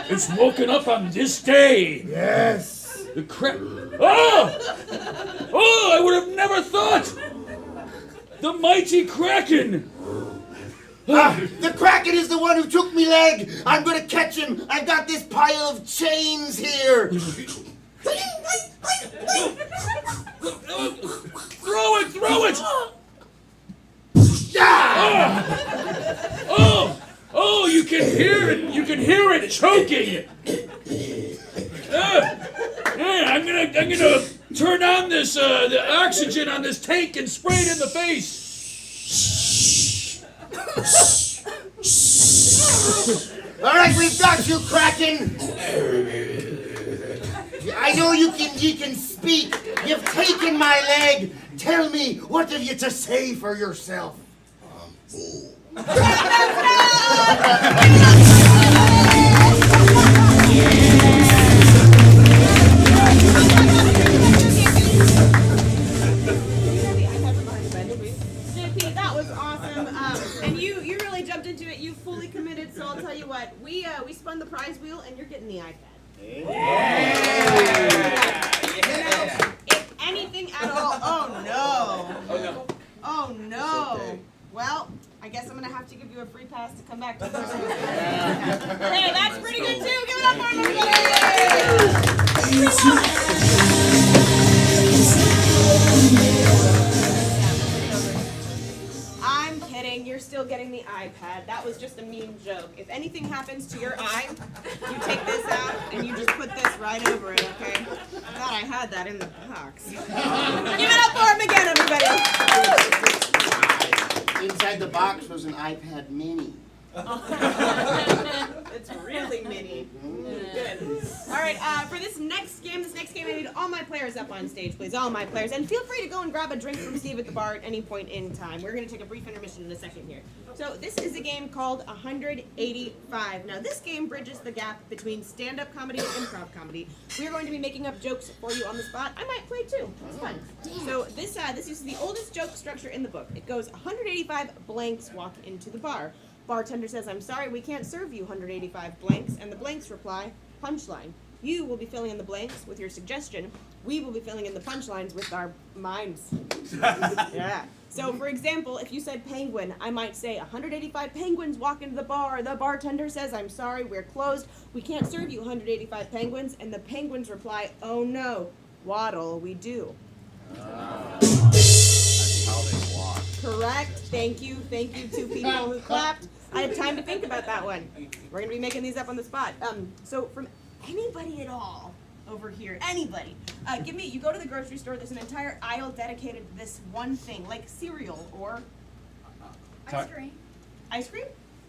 it's woken up on this day. Yes. The Oh, I would have never thought. The mighty Kraken. The Kraken is the one who took me leg. I'm going to catch him. I've got this pile of chains here. Throw it. Oh, you can hear it. You can hear it choking. I'm gonna turn on this the oxygen on this tank and spray it in the face. All right, we've got you, Kraken. know you can speak. You've taken my leg. Tell me, what have you to say for yourself? JP, that was awesome. And you really jumped into it. You fully committed. So I'll tell you what. We spun the prize wheel, and you're getting the iPad. You know, if anything at all. Oh no. Oh no. Well, I guess I'm gonna have to give you a free pass to come back to the first one. Hey, that's pretty good too. Give it up for him, I'm kidding. You're still getting the iPad. That was just a mean joke. If anything happens to your eye, you take this out and you just put this right over it, okay? Thought I had that in the box. Give it up for him again, everybody. Inside the box was an iPad mini. It's really mini. Good. All right, for this next game, I need all my players up on stage, please. All my players. And feel free to go and grab a drink from Steve at the bar at any point in time. We're going to take a brief intermission in a second here. So this is a game called 185. Now, this game bridges the gap between stand-up comedy and improv comedy. We are going to be making up jokes for you on the spot. I might play too. It's fun. So this uses the oldest joke structure in the book. It goes 185 blanks walk into the bar. Bartender says, "I'm sorry, we can't serve you 185 blanks," and the blanks reply, "Punchline." You will be filling in the blanks with your suggestion. We will be filling in the punchlines with our mimes. Yeah. So, for example, if you said penguin, I might say 185 penguins walk into the bar. The bartender says, "I'm sorry, we're closed. We can't serve you 185 penguins," and the penguins reply, "Oh no, what'll we do?" That's how they walk. Correct. Thank you, two people who clapped. I had time to think about that one. We're gonna be making these up on the spot. So from anybody at all over here, anybody, you go to the grocery store, there's an entire aisle dedicated to this one thing, like cereal or Ice cream. ice cream?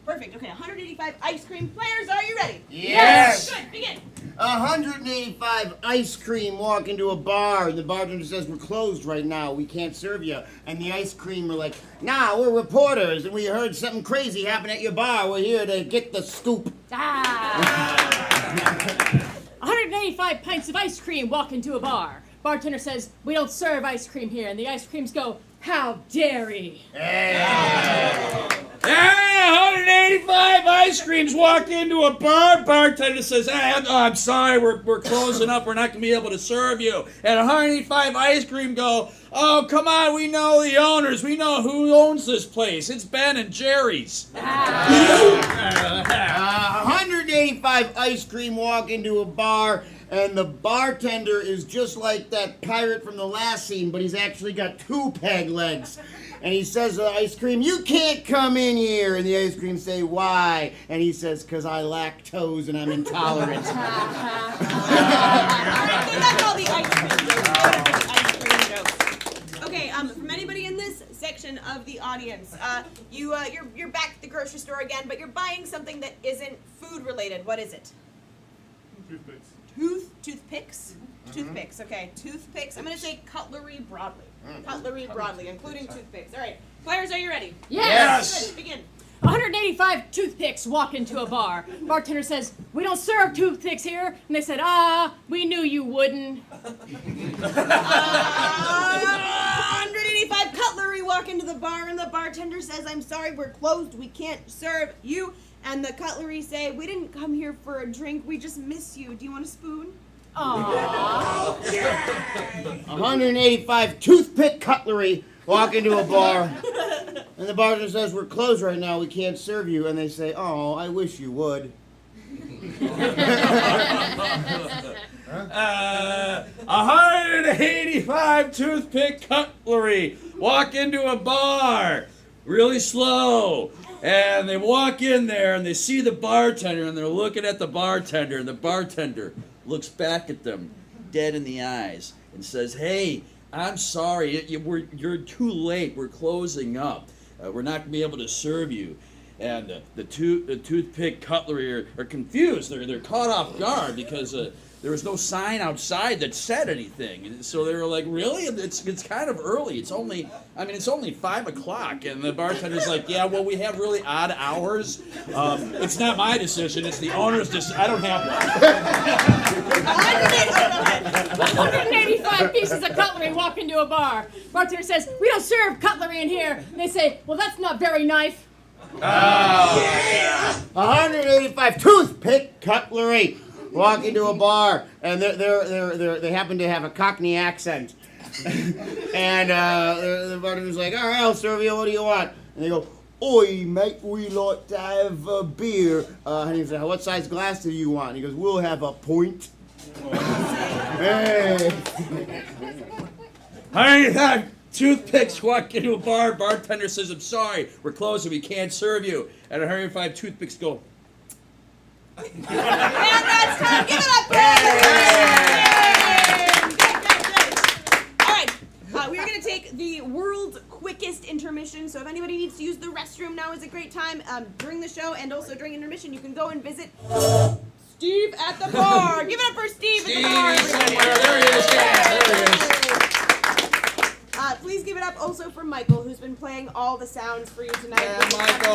Perfect, okay, 185 ice cream players, are you ready? Yes! Good, begin. 185 ice cream walk into a bar, and the bartender says, "We're closed right now. We can't serve you." And the ice cream are like, "Nah, we're reporters, and we heard something crazy happen at your bar. We're here to get the scoop." 185 pints of ice cream walk into a bar. Bartender says, "We don't serve ice cream here," and the ice creams go, "How dare he?" Yeah, 185 ice creams walk into a bar. Bartender says, "Hey, I'm sorry, we're closing up. We're not going to be able to serve you." And 185 ice cream go, "Oh, come on, we know the owners. We know who owns this place. It's Ben and Jerry's." 185 ice cream walk into a bar, and the bartender is just like that pirate from the last scene, but he's actually got 2 peg legs. And he says to the ice cream, "You can't come in here." And the ice cream say, "Why?" And he says, "'Cause I lactose and I'm intolerant." That's all the ice cream jokes. The ice cream jokes. Okay, from anybody in this section of the audience, you're back at the grocery store again, but you're buying something that isn't food related. What is it? Toothpicks. Toothpicks? Toothpicks, okay. Toothpicks. I'm going to say cutlery broadly. Cutlery broadly, including toothpicks. All right. Players, are you ready? Yes! Good. Begin. 185 toothpicks walk into a bar. Bartender says, "We don't serve toothpicks here." And they said, "We knew you wouldn't." 185 cutlery walk into the bar, and the bartender says, "I'm sorry, we're closed. We can't serve you." And the cutlery say, "We didn't come here for a drink. We just miss you. Do you want a spoon?" Aww. 185 toothpick cutlery walk into a bar, and the bartender says, "We're closed right now. We can't serve you." And they say, "Oh, I wish you would." 185 toothpick cutlery walk into a bar really slow. And they walk in there and they see the bartender and they're looking at the bartender, and the bartender looks back at them dead in the eyes and says, "Hey, I'm sorry, you're too late. We're closing up. We're not going to be able to serve you." And the toothpick cutlery are confused. They're caught off guard because there was no sign outside that said anything. And so they were like, really? It's kind of early. It's only 5 o'clock. And the bartender's like, yeah, well, we have really odd hours. It's not my decision. It's the owner's decision. I don't have one. 185 pieces of cutlery walk into a bar. Bartender says, we don't serve cutlery in here. And they say, well, that's not very knife. 185 toothpick cutlery walk into a bar, and they happen to have a Cockney accent. And the bartender's like, all right, I'll serve you. What do you want? And they go, oi, mate, we like to have a beer. And he's like, what size glass do you want? And he goes, we'll have a pint. Hey. 185 toothpicks walk into a bar. Bartender says, I'm sorry, we're closing. We can't serve you. And 105 toothpicks go. And that's time. Give it up, Brad. All right, we're going to take the world's quickest intermission. So if anybody needs to use the restroom, now is a great time during the show and also during intermission. You can go and visit Steve at the bar. Give it up for Steve at the bar. Somewhere. There he is. Yeah, there he is. Please give it up also for Michael, who's been playing all the sounds for you tonight. Yeah, Michael.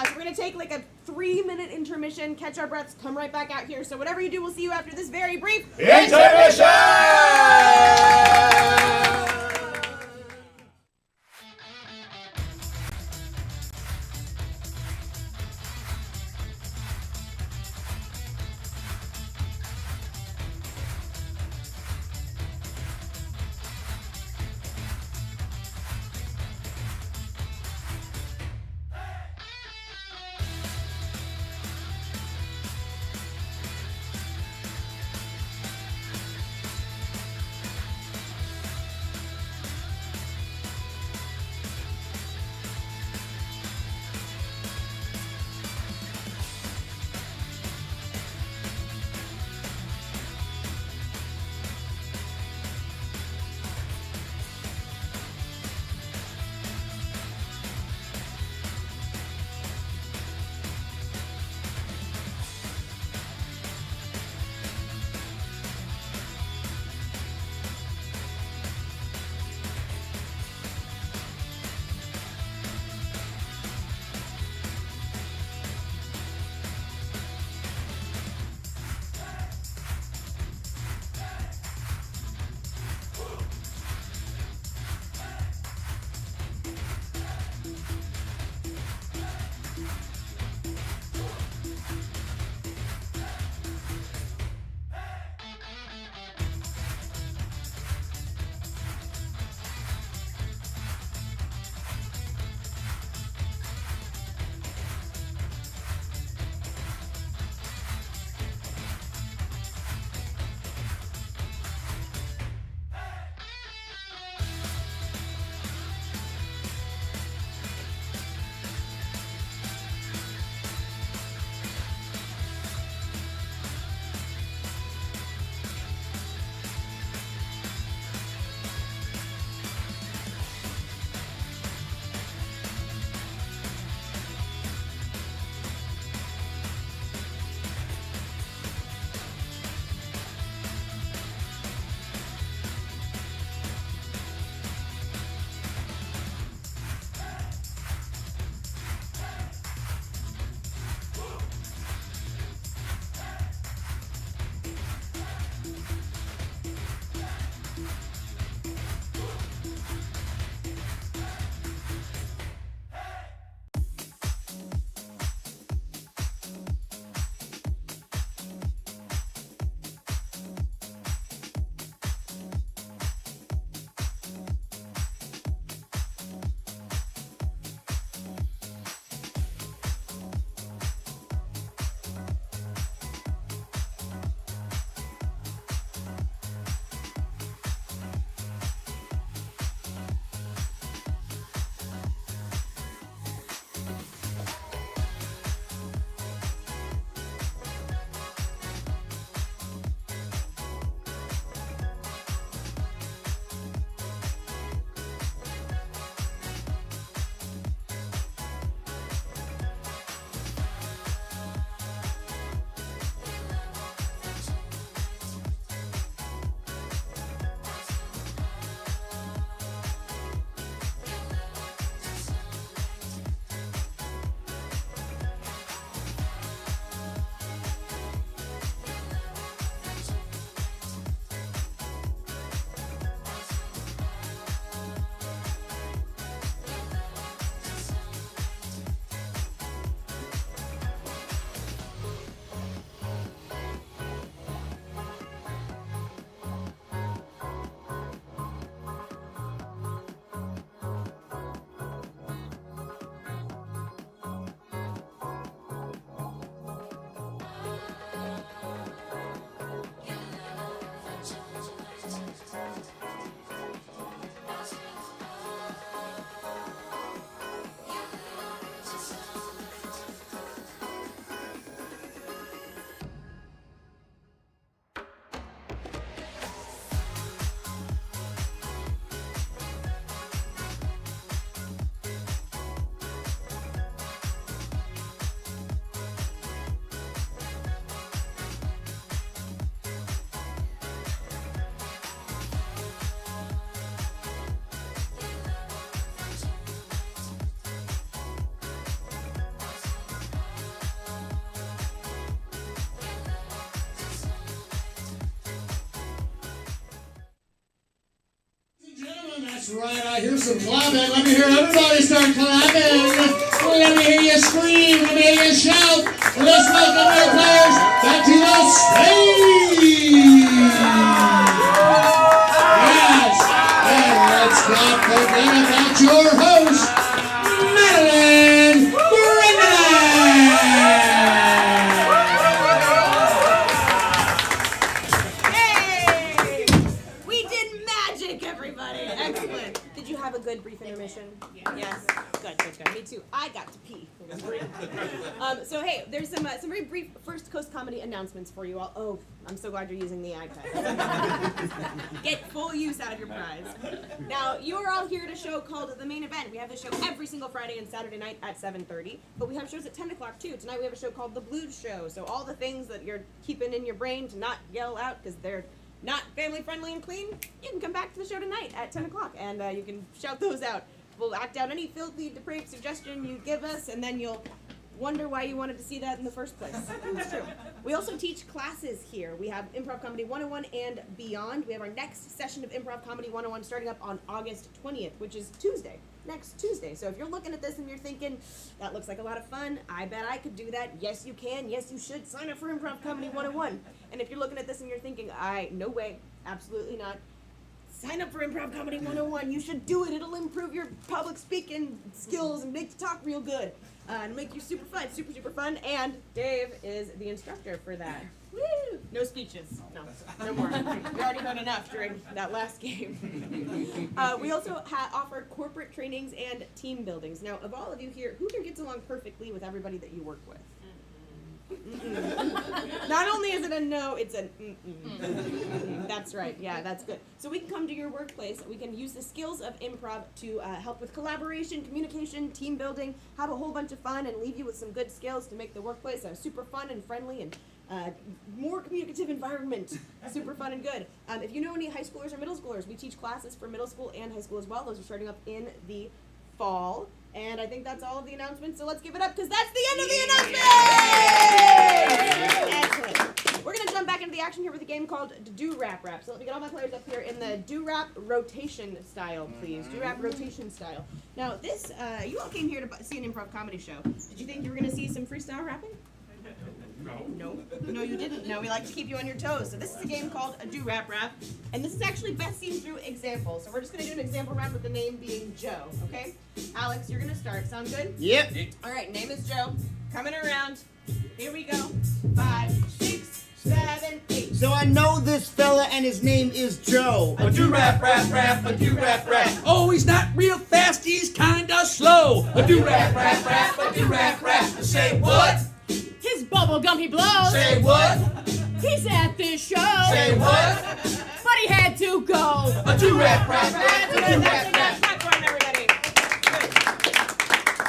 So we're going to take like a 3-minute intermission, catch our breaths, come right back out here. So whatever you do, we'll see you after this very brief Intermission! That's right, I hear some clapping. Let me hear everybody start clapping. Let me hear you scream. Let me hear you shout. Let's welcome our players back to the stage. Yes, and let's not forget about your host, Madeline Brennan. Hey! We did magic, everybody. Excellent. Did you have a good brief intermission? Yes. Good. Me too. I got to pee. So hey, there's some very brief First Coast comedy announcements for you all. Oh, I'm so glad you're using the iPad. Get full use out of your prize. Now, you are all here at a show called The Main Event. We have this show every single Friday and Saturday night at 7:30, but we have shows at 10 o'clock too. Tonight we have a show called The Blues Show. So all the things that you're keeping in your brain to not yell out because they're not family friendly and clean, you can come back to the show tonight at 10 o'clock and you can shout those out. We'll act out any filthy, depraved suggestion you give us, and then you'll wonder why you wanted to see that in the first place. It's true. We also teach classes here. We have Improv Comedy 101 and beyond. We have our next session of Improv Comedy 101 starting up on August 20th, which is Tuesday. Next Tuesday. So if you're looking at this and you're thinking, that looks like a lot of fun, I bet I could do that. Yes, you can. Yes, you should. Sign up for Improv Comedy 101. And if you're looking at this and you're thinking, no way, absolutely not. Sign up for Improv Comedy 101. You should do it. It'll improve your public speaking skills and make you talk real good. And make you super fun, super fun. And Dave is the instructor for that. Woo! No speeches. No more. We already heard enough during that last game. We also offer corporate trainings and team buildings. Now, of all of you here, who here gets along perfectly with everybody that you work with? Mm-mm. Not only is it a no, it's an mm-mm. That's right. Yeah, that's good. So we can come to your workplace. We can use the skills of improv to help with collaboration, communication, team building, have a whole bunch of fun, and leave you with some good skills to make the workplace a super fun and friendly and more communicative environment. Super fun and good. If you know any high schoolers or middle schoolers, we teach classes for middle school and high school as well. Those are starting up in the fall. And I think that's all of the announcements, so let's give it up, because that's the end of the announcements! Excellent. We're going to jump back into the action here with a game called Do-Rap Rap. So let me get all my players up here in the Do-Rap rotation style, please. Do-Rap rotation style. Now, this, you all came here to see an improv comedy show. Did you think you were going to see some freestyle rapping? No, you didn't. No, we like to keep you on your toes. So this is a game called a Do-Rap Rap, and this is actually best seen through examples. So we're just going to do an example rap with the name being Joe, okay? Alex, you're going to start. Sound good? Yep. All right, name is Joe. Coming around. Here we go. 5, 6, 7, 8. So I know this fella and his name is Joe. A do-rap, rap, rap, a do-rap, rap. Oh, he's not real fast, he's kinda slow. A do-rap, rap, rap, a do-rap, rap. Say what? His bubblegum he blows. Say what? He's at this show. Say what? But he had to go. A do-rap, rap, rap, That's a good. do-rap, rap. Popcorn, everybody. Good.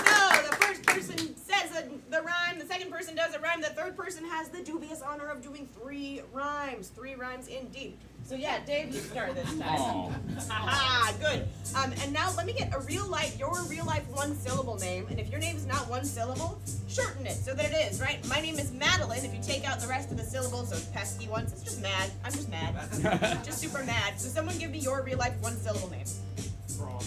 So the first person says the rhyme, the second person does a rhyme, the third person has the dubious honor of doing 3 rhymes. 3 rhymes indeed. So yeah, Dave, you start this time. Haha, good. And now let me get your real life 1-syllable name, and if your name is not 1 syllable, shorten it so that it is, right? My name is Madeline. If you take out the rest of the syllables, those pesky ones, it's just mad. I'm just mad. Just super mad. So someone give me your real life 1-syllable name. Craw.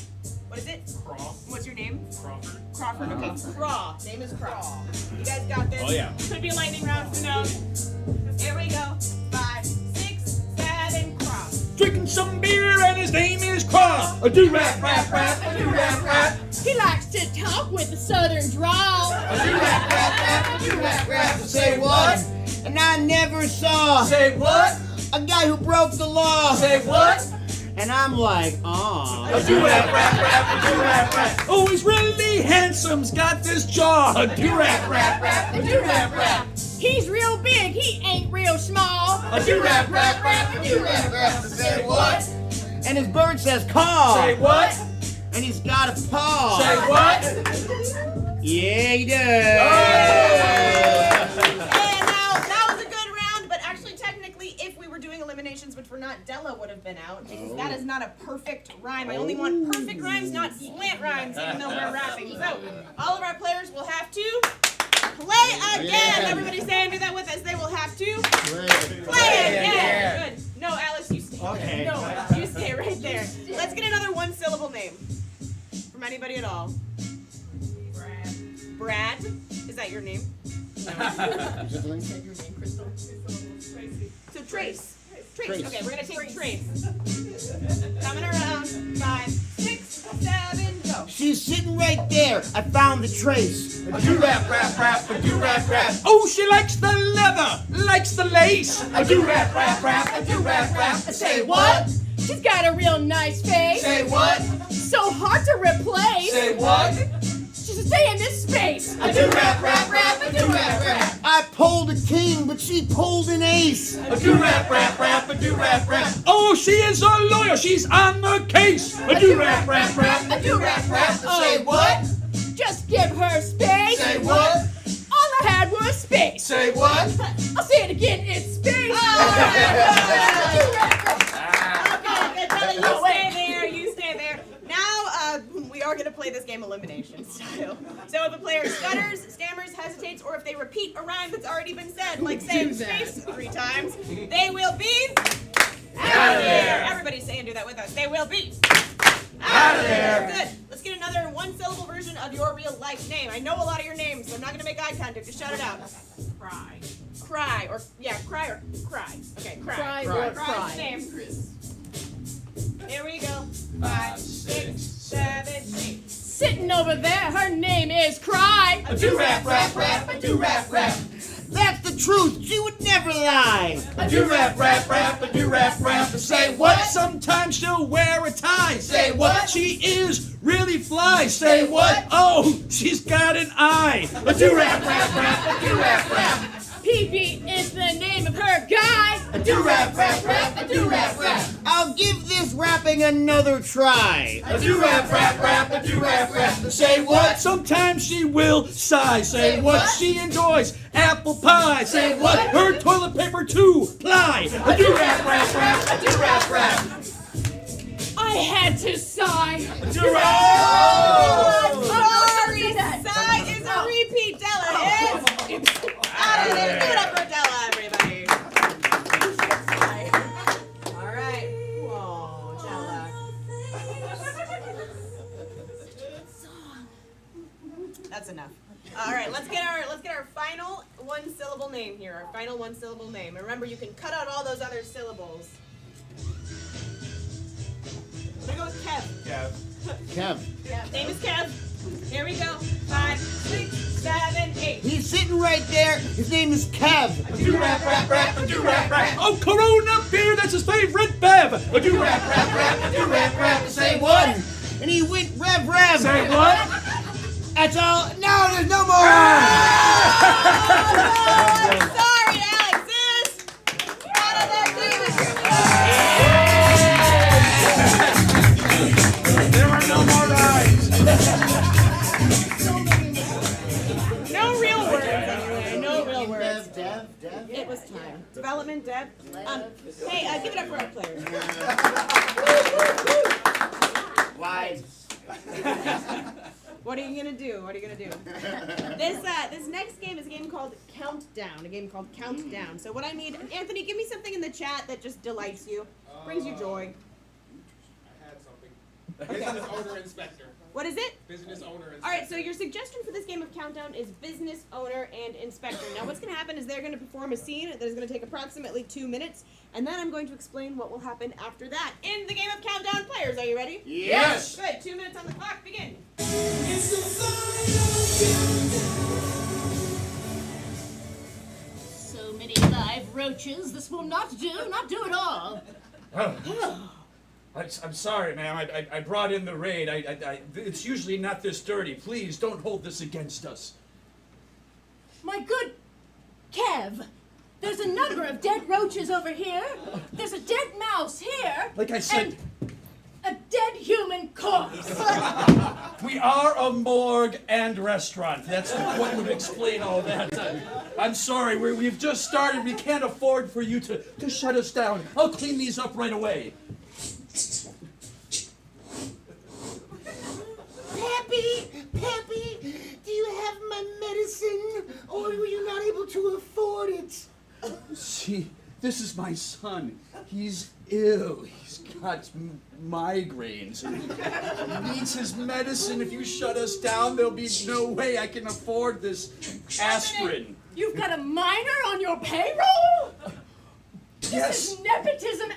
What is it? Craw. What's your name? Crawford. Crawford. Okay, Craw. Name is Craw. You guys got this? Oh, yeah. Could be a lightning round. Who knows? Here we go. 5, 6, 7, Craw. Drinking some beer and his name is Craw. A do-rap, rap, rap, a do-rap, rap. He likes to talk with a southern drawl. A do-rap, rap, rap, a do-rap, rap. Say what? And I never saw Say what? a guy who broke the law. Say what? And I'm like, aw. A do-rap, rap, rap, a do-rap, rap. Oh, he's really handsome's got this jaw. A do-rap, rap, rap, a do-rap, rap. He's real big, he ain't real small. A do-rap, rap, rap, a do-rap, rap. Say what? And his bird says caw. Say what? And he's got a paw. Say what? Yeah, he does. And now, that was a good round, but actually, technically, if we were doing eliminations, which we're not, Della would have been out, because that is not a perfect rhyme. I only want perfect rhymes, not slant rhymes, even though we're rapping. So, all of our players will have to play again. Everybody say and do that with us. They will have to play again. Good. No, Alex, you stay there. Okay. No, you stay right there. Let's get another 1-syllable Anybody at all? Brad? Is that your name? Is that Is that your name, Crystal? So Trace. Trace. Trace. Okay, we're gonna take Trace. Coming around. 5, 6, 7, go. She's sitting right there. I found the trace. A do rap, rap, rap, a do rap, rap. Oh, she likes the leather, likes the lace. A do rap, rap, rap, a do rap, rap. Say what? She's got a real nice face. Say what? So hard to replace. Say what? She should stay in this space. A do rap, rap, rap, a do rap, rap. I pulled a king, but she pulled an ace. A do rap, rap, rap, a do rap, rap. Oh, she is a lawyer, she's on the case. A do rap, rap, rap, a do rap, rap. Say what? Just give her space. Say what? All I had was space. Say what? I'll say it again, it's space. Okay, you stay there, you stay there. Now, we are going to play this game elimination style. So if a player stutters, stammers, hesitates, or if they repeat a rhyme that's already been said, like saying space 3 times, they will be out of there. Everybody say and do that with us. They will be out of there. Good. Let's get another 1-syllable version of your real life name. I know a lot of your names, so I'm not going to make eye contact. Just shout it out. Cry. Cry, or, yeah, cry or cry. Okay, cry. Cry or Cry's cry. name. Here we go. 5, 6, 7, 8. Sitting over there, her name is Cry. A do rap, rap, rap, a do rap, rap. That's the truth. She would never lie. A do rap, rap, rap, a do rap, rap. Say what? Sometimes she'll wear a tie. Say what? She is really fly. Say what? Oh, she's got an eye. A do rap, rap, rap, a do rap, rap. PB is the name of her guy. A do rap, rap, rap, a do rap, rap. I'll give this rapping another try. A do rap, rap, rap, a do rap, rap. Say what? Sometimes she will sigh. Say what? She enjoys apple pie. Say what? Her toilet paper 2-ply. A do rap, rap, rap, a do rap, rap. I had to sigh. A do rap. Sorry, Sigh is a repeat. Della is out of there. Give it up for Della, everybody. All right. Whoa, Della. That's enough. All right, let's get our final 1-syllable name here. Our final 1-syllable name. And remember, you can cut out all those other syllables. I'm gonna go with Kev. Kev. Name is Kev. Here we go. 5, 6, 7, 8. He's sitting right there. His name is Kev. A do rap, rap, rap, a do rap, rap. Oh, Corona beer, that's his favorite bev. A do rap, rap, rap, a do rap, rap. Say what? And he went rev rev. Say what? That's all. No, there's no more. Sorry, Alexis. Out of that game. There are no more rides. No real words, anyway. No real words. Dev. It was time. Development, Deb. Hey, give it up for our players. Wise. What are you gonna do? This next game is a game called Countdown. So what I need, Anthony, give me something in the chat that just delights you, brings you joy. I had something. Okay. Business owner inspector. What is it? Business owner inspector. All right, so your suggestion for this game of Countdown is business owner and inspector. Now what's going to happen is they're going to perform a scene that is going to take approximately 2 minutes, and then I'm going to explain what will happen after that in the game of Countdown. Players, are you ready? Yes. Good, 2 minutes on the clock, begin. So many live roaches. This will not do at all. I'm sorry, ma'am. I brought in the raid. It's usually not this dirty. Please don't hold this against us. My good Kev, there's a number of dead roaches over here. There's a dead mouse here. Like I said, and a dead human corpse. we are a morgue and restaurant. That's what would explain all that. I'm sorry. We've just started. We can't afford for you to shut us down. I'll clean these up right away. Pappy, do you have my medicine, or were you not able to afford it? See, this is my son. He's Ew, he's got migraines. He needs his medicine. If you shut us down, there'll be no way I can afford this aspirin. You've got a minor on your payroll? Yes. This is nepotism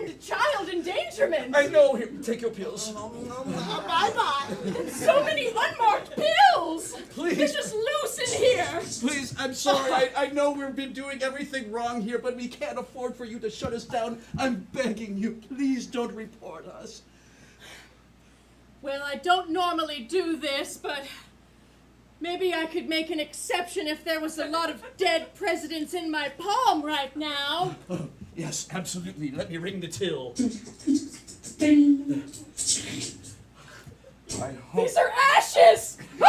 and child endangerment. I know. Here, take your pills. Bye-bye. And so many unmarked pills. Please. They're just loose in here. Please, I'm sorry. I know we've been doing everything wrong here, but we can't afford for you to shut us down. I'm begging you, please don't report us. Well, I don't normally do this, but maybe I could make an exception if there was a lot of dead presidents in my palm right now. Oh, yes, absolutely. Let me ring the till. I hope. These are ashes! Give it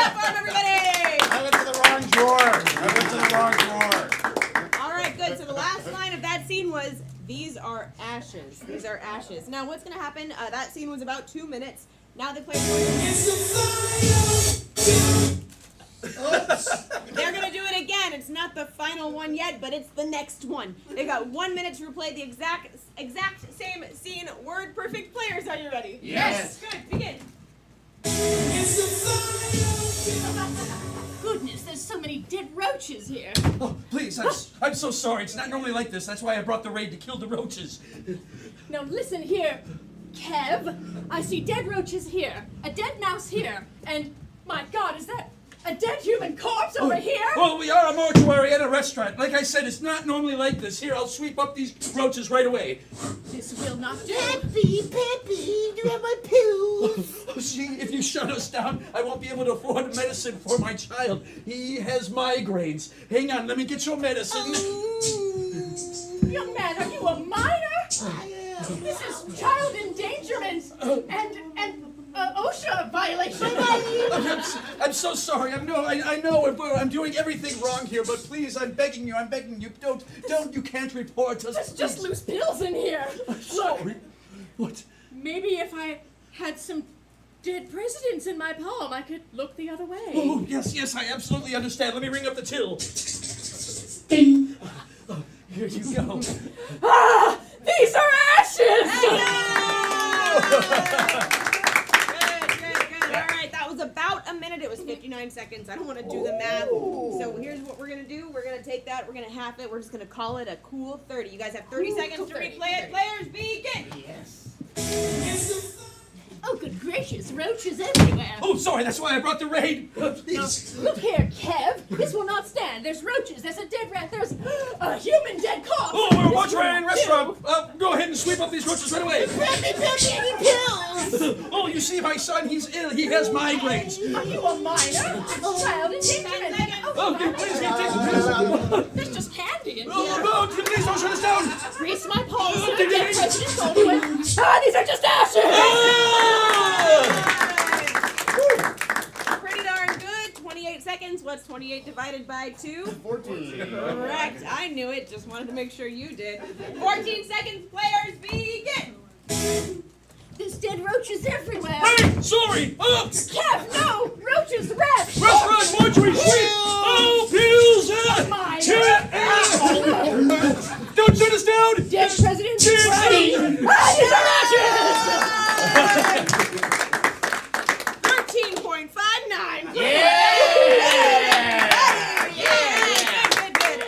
up for him, everybody! I went to the wrong drawer. All right, good. So the last line of that scene was, "These are ashes. These are ashes." Now, what's going to happen? That scene was about 2 minutes. Now the players they're going to do it again. It's not the final one yet, but it's the next one. They got 1 minute to replay the exact same scene. Word perfect. Players, are you ready? Yes. Good. Begin. Goodness, there's so many dead roaches here. Oh, please, I'm so sorry. It's not normally like this. That's why I brought the raid to kill the roaches. Now listen here, Kev. I see dead roaches here, a dead mouse here, and my God, is that a dead human corpse over here? Well, we are a mortuary and a restaurant. Like I said, it's not normally like this. Here, I'll sweep up these roaches right away. This will not do. Peppy, do you have my pills? Oh, see, if you shut us down, I won't be able to afford medicine for my child. He has migraines. Hang on, let me get your medicine. Young man, are you a minor? I am. This is child endangerment and OSHA violation. I'm so sorry. I know I'm doing everything wrong here, but please, I'm begging you, don't, you can't report us. There's just loose pills in here. Sorry. What? Maybe if I had some dead presidents in my palm, I could look the other way. Oh, yes, I absolutely understand. Let me ring up the till. Ding. Oh, here you go. Ah! These are ashes! Good. All right, that was about a minute. It was 59 seconds. I don't want to do the math. So here's what we're going to do. We're going to take that. We're going to half it. We're just going to call it a cool 30. You guys have 30 seconds to replay it. Players, begin. Yes. Oh, good gracious, roaches everywhere. Oh, sorry, that's why I brought the raid. Please. Look here, Kev. This will not stand. There's roaches. There's a dead rat. There's a human dead corpse. Oh, we're a This mortuary and won't restaurant. Go ahead and sweep up these roaches right away. Peppy, any pills? Oh, you see, my son, he's ill. He has migraines. do. Are you a minor? Child endangerment. Oh, please, take the pills. There's just candy in here. Oh, no, please don't shut us down. Grease my palms to the dead president's all the way. Ah, these are just ashes. Pretty darn good. 28 seconds. What's 28 divided by 2? 14. Correct. I knew it. Just wanted to make sure you did. 14 seconds. Players, begin. There's dead roaches everywhere. Hey, sorry. Kev, no! Roaches, rats! Restaurant, mortuary, sweep. Oh, pills. Mine. Don't shut us down. Dead president's ready! Ah, these are ashes! 13.59. Good.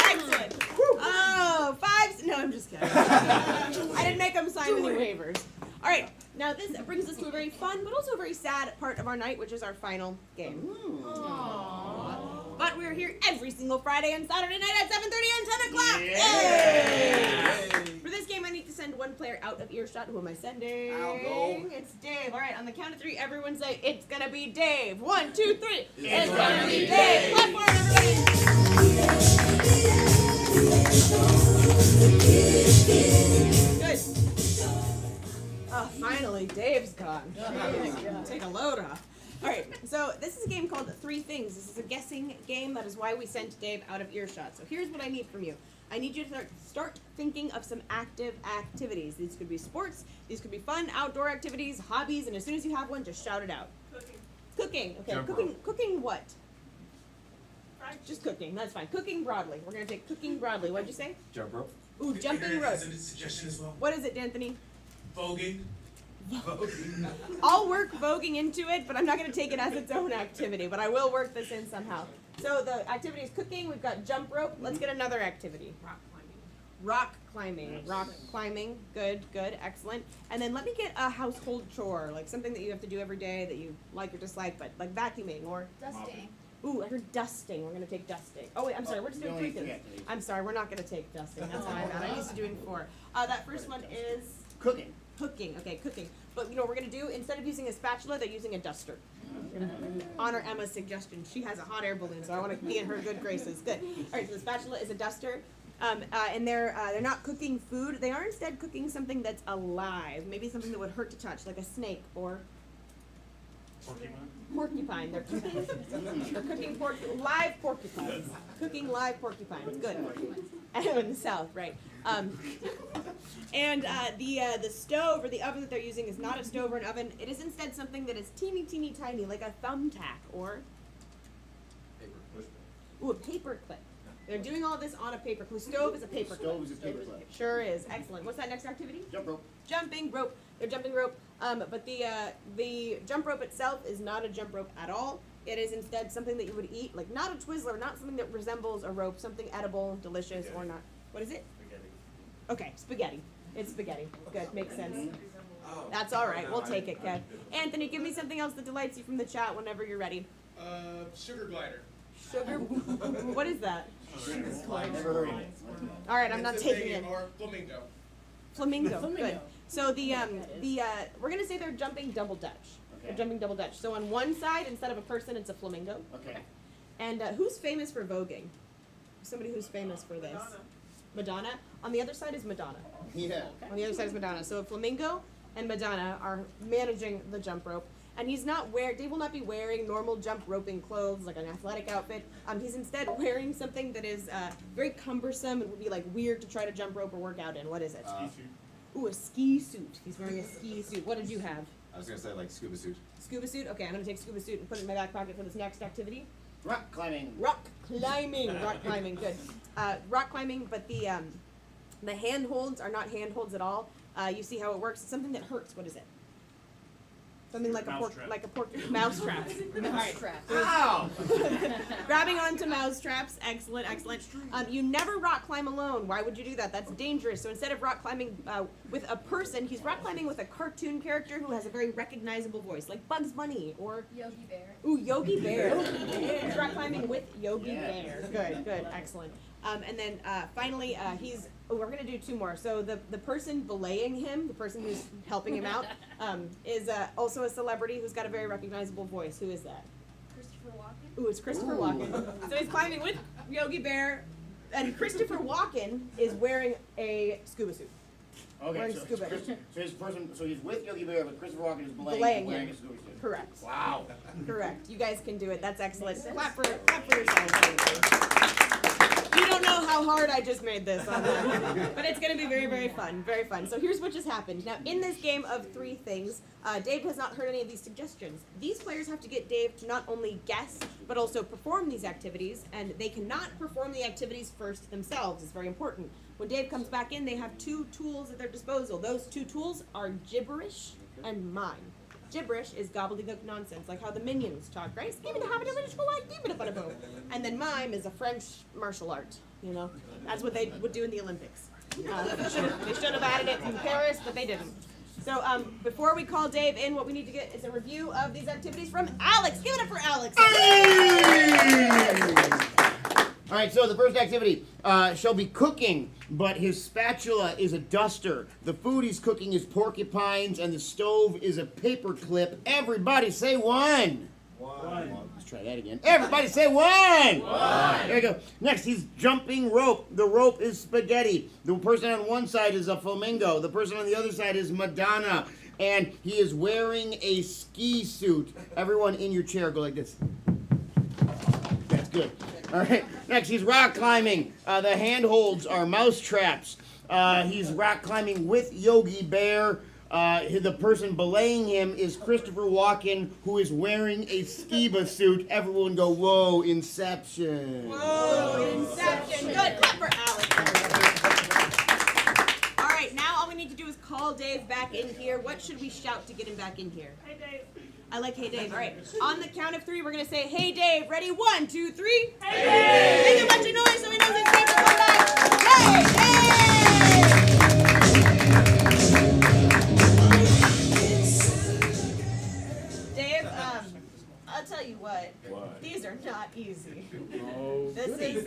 Excellent. Oh, 5. No, I'm just kidding. I didn't make them sign any waivers. All right. Now this brings us to a very fun, but also a very sad part of our night, which is our final game. But we're here every single Friday and Saturday night at 7:30 and 10 o'clock. Yay! For this game, I need to send one player out of earshot. Who am I sending? I'll go. It's Dave. All right, on the count of 3, everyone say, "It's gonna be Dave." 1, 2, 3. It's gonna be Dave. Clap for it, everybody. Good. Oh, finally, Dave's gone. Jeez, take a load off. All right, so this is a game called 3 Things. This is a guessing game. That is why we sent Dave out of earshot. So here's what I need from you. I need you to start thinking of some active activities. These could be sports. These could be fun outdoor activities, hobbies, and as soon as you have one, just shout it out. Cooking. Okay, Jump cooking what? Fried Just cooking. That's fine. Cooking broadly. We're gonna take cooking broadly. What'd you say? Jump rope. Ooh, jumping rope. As a suggestion as well. What is it, D'Anthony? Voguing. Voguing. I'll work voguing into it, but I'm not going to take it as its own activity, but I will work this in somehow. So the activity is cooking, we've got jump rope. Let's get another activity. Rock climbing. Rock climbing. Good, good, excellent. And then let me get a household chore, like something that you have to do every day that you like or dislike, but like vacuuming or... Dusting. Ooh, I heard dusting. We're going to take dusting. Oh, wait, I'm sorry. We're just doing 3 things. I'm sorry. We're not going to take dusting. That's my bad. I'm used to doing 4. That first one is... Cooking. Cooking. Okay, cooking. But you know what we're going to do? Instead of using a spatula, they're using a duster. We're going to honor Emma's suggestion. She has a hot air balloon, so I want to be in her good graces. Good. All right, so the spatula is a duster. And they're not cooking food. They are instead cooking something that's alive. Maybe something that would hurt to touch, like a snake or... Porcupine. They're cooking live porcupines. Cooking live porcupines. Good. In the south, right? And the stove or the oven that they're using is not a stove or an oven. It is instead something that is teeny, teeny, tiny, like a thumbtack or a paper clip. They're doing all this on a paper clip. Stove is a paper clip. Stove is a paper clip. Sure is. Excellent. What's that next activity? Jump rope. Jumping rope. They're jumping rope. But the jump rope itself is not a jump rope at all. It is instead something that you would eat, like not a Twizzler, not something that resembles a rope, something edible, delicious, or not. What is it? Spaghetti. Okay, spaghetti. It's spaghetti. Good, makes sense. That's all right. We'll take it, Kev. Anthony, give me something else that delights you from the chat whenever you're ready. Sugar glider. Sugar. What is that? Never heard of it. All right, I'm not It's a taking thing, it. Or flamingo. Flamingo. Good. So we're gonna say they're jumping double dutch. They're Okay. jumping double dutch. So on one side, instead of a person, it's a flamingo. Okay. And who's famous for voguing? Somebody who's famous for this. Madonna. On the other side is Madonna. Yeah. On the other side is Madonna. So Flamingo and Madonna are managing the jump rope. And Dave will not be wearing normal jump roping clothes like an athletic outfit. He's instead wearing something that is very cumbersome and would be like weird to try to jump rope or work out in. What is it? Ooh, a ski suit. He's wearing a ski suit. What did you have? I was gonna say like scuba suit. Scuba suit? Okay, I'm gonna take scuba suit and put it in my back pocket for this next activity. Rock climbing. Rock climbing. Rock climbing, good. Rock climbing, but the handholds are not handholds at all. You see how it works? It's something that hurts. What is it? Something like a mouse traps. Ow! Grabbing onto mouse traps. Excellent, excellent. You never rock climb alone. Why would you do that? That's dangerous. So instead of rock climbing with a person, he's rock climbing with a cartoon character who has a very recognizable voice, like Bugs Bunny or Yogi Bear. Ooh, Yogi Bear. He's rock climbing with Yogi Bear. Good, good, excellent. And then finally, we're going to do 2 more. So the person belaying him, the person who's helping him out, is also a celebrity who's got a very recognizable voice. Who is that? Christopher Walken. Ooh, it's Christopher Walken. So he's climbing with Yogi Bear, and Christopher Walken is wearing a scuba suit. Okay, Wearing so, scuba. so he's with Yogi Bear, but Christopher Walken is Belaying wearing him. a scuba suit. Correct. Wow. Correct. You guys can do it. That's excellent. Clap for yourselves. You don't know how hard I just made this on that. But it's going to be very, very fun. Very fun. So here's what just happened. Now, in this game of 3 things, Dave has not heard any of these suggestions. These players have to get Dave to not only guess, but also perform these activities, and they cannot perform the activities first themselves. It's very important. When Dave comes back in, they have 2 tools at their disposal. Those 2 tools are gibberish and mime. Gibberish is gobbledygook nonsense, like how the minions talk, right? And then mime is a French martial art, you know? That's what they would do in the Olympics. They should have added it in Paris, but they didn't. So before we call Dave in, what we need to get is a review of these activities from Alex. Give it up for Alex. All right, so the first activity shall be cooking, but his spatula is a duster. The food he's cooking is porcupines, and the stove is a paper clip. Everybody say one. One. Let's try that again. Everybody say one. One. There you go. Next, he's jumping rope. The rope is spaghetti. The person on one side is a flamingo. The person on the other side is Madonna. And he is wearing a ski suit. Everyone in your chair, go like this. That's good. All right. Next, he's rock climbing. The handholds are mouse traps. He's rock climbing with Yogi Bear. The person belaying him is Christopher Walken, who is wearing a scuba suit. Everyone go, whoa, Inception. Whoa, Inception. Good. Clap for Alex. All right, now all we need to do is call Dave back in here. What should we shout to get him back in here? Hey, Dave. I like Hey Dave. All right. On the count of 3, we're going to say, Hey Dave. Ready? 1, 2, 3. Hey, Dave. Make a bunch of noise so he knows it's time to come back. Hey Dave! Dave, I'll tell you what. These are not easy. This is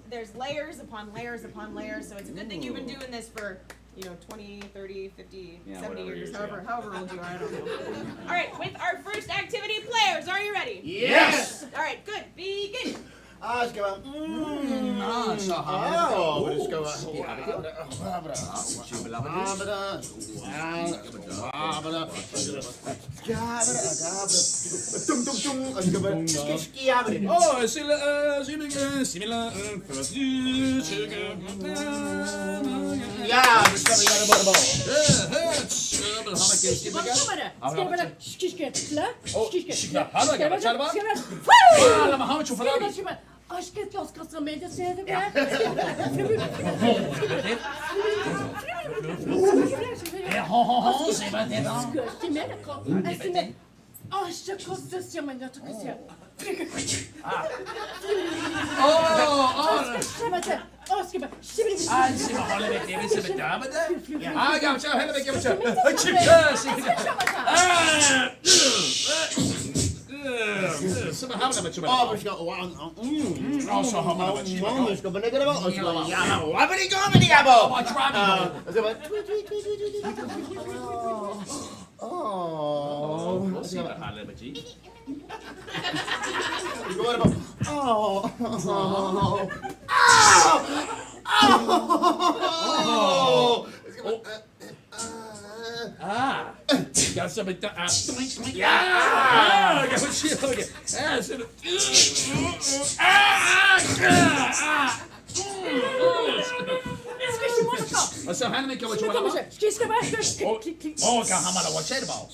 there's layers upon layers upon layers, so it's a good thing you've been doing this for 20, 30, 50, 70 years, however old you are, I don't know. All right, with our first activity, players, are you ready? Yes! All right, good. Begin. Let's go. Let's go. Aşk et los kastamende sevdim ya. Aşk kostas yamanya tukasya. Got something to yeah! So how do they go? Oh, Gahamada, what's that about?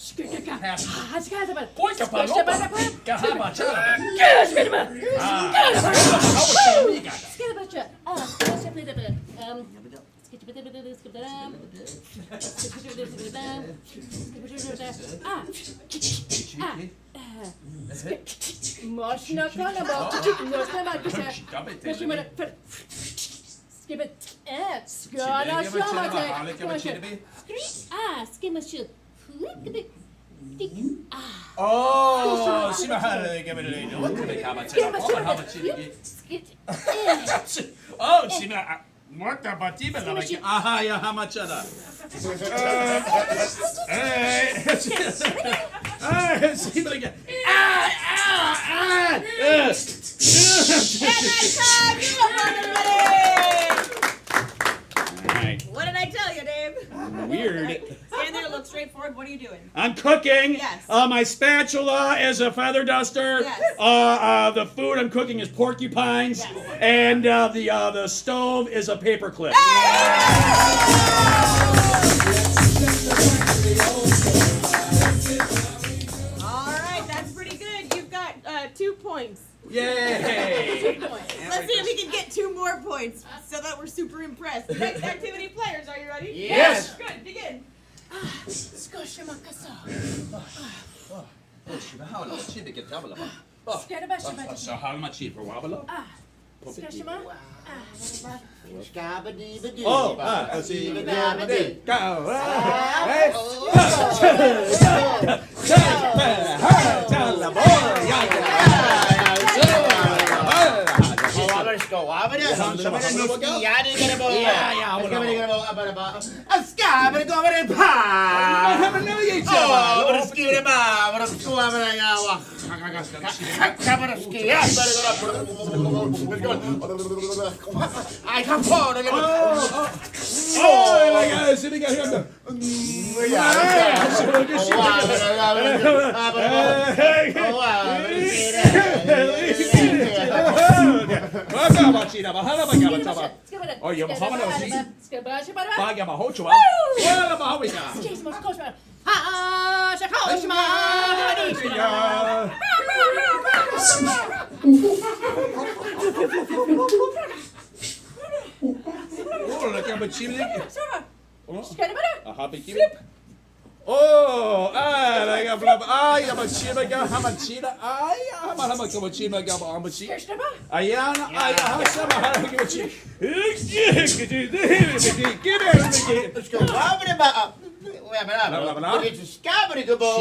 Można kanaba. Można makisa. Skibet. Skala shamate. Skimashu. Oh, see my hand. Give it a little. What can I come at? Oh, see my. What about you? Aha, yeah, how much of that? Hey, see me again. What did I tell you, Dave? Weird. Stand there, look straight forward. What are you doing? I'm cooking. Yes. My spatula is a feather duster. Yes. The food I'm cooking is porcupines. Yes. And the stove is a paperclip. All right, that's pretty good. You've got 2 points. Yay! 2 points. Let's see if we can get 2 more points so that we're super impressed. Next activity, players, are you ready? Yes. Good, begin. So how much for Wabala? Oh, see. Oh, you're Muhammad Ali. Baga Mahochua. Well, Mahawika. Oh, look at my chili. A happy kid. Oh, I got flop. I am a chimaga, Hamachina. I am a Hamachima Gabamachi. Ayana, I have some Hamachi. Get it. Let's go. It's a scabberigable.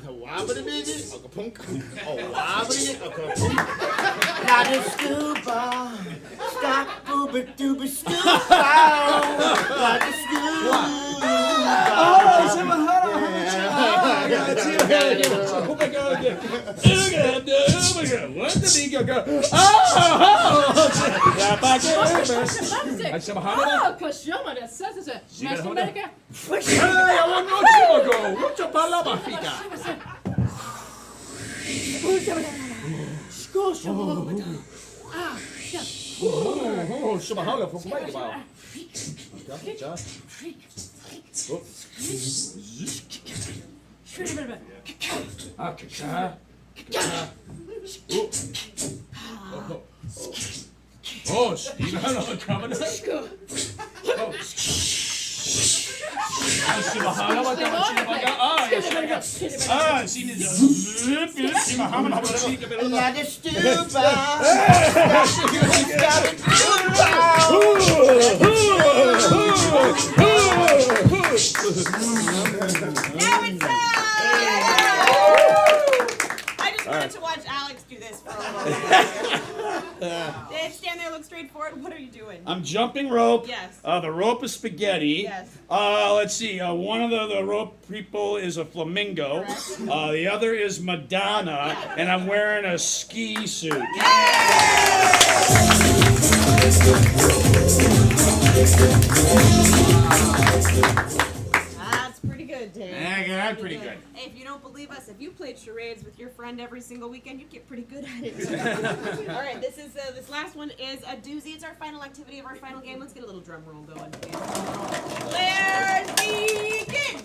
The wobbly baby, a punk, a wobbly, a punk. Not a scuba, stop, booba dooba scuba. Not a scuba. Oh, Steve, hello, coming up. Now it's time! I just wanted to watch Alex do this for a moment. Stand there, look straight forward. What are you doing? I'm jumping rope. Yes. The rope is spaghetti. Yes. Let's see. One of the rope people is a flamingo. The other is Madonna, and I'm wearing a ski suit. That's pretty good, Dave. Yeah, pretty good. Hey, if you don't believe us, if you played charades with your friend every single weekend, you'd get pretty good at it. All right, this last one is a doozy. It's our final activity of our final game. Let's get a little drum roll going. Players begin.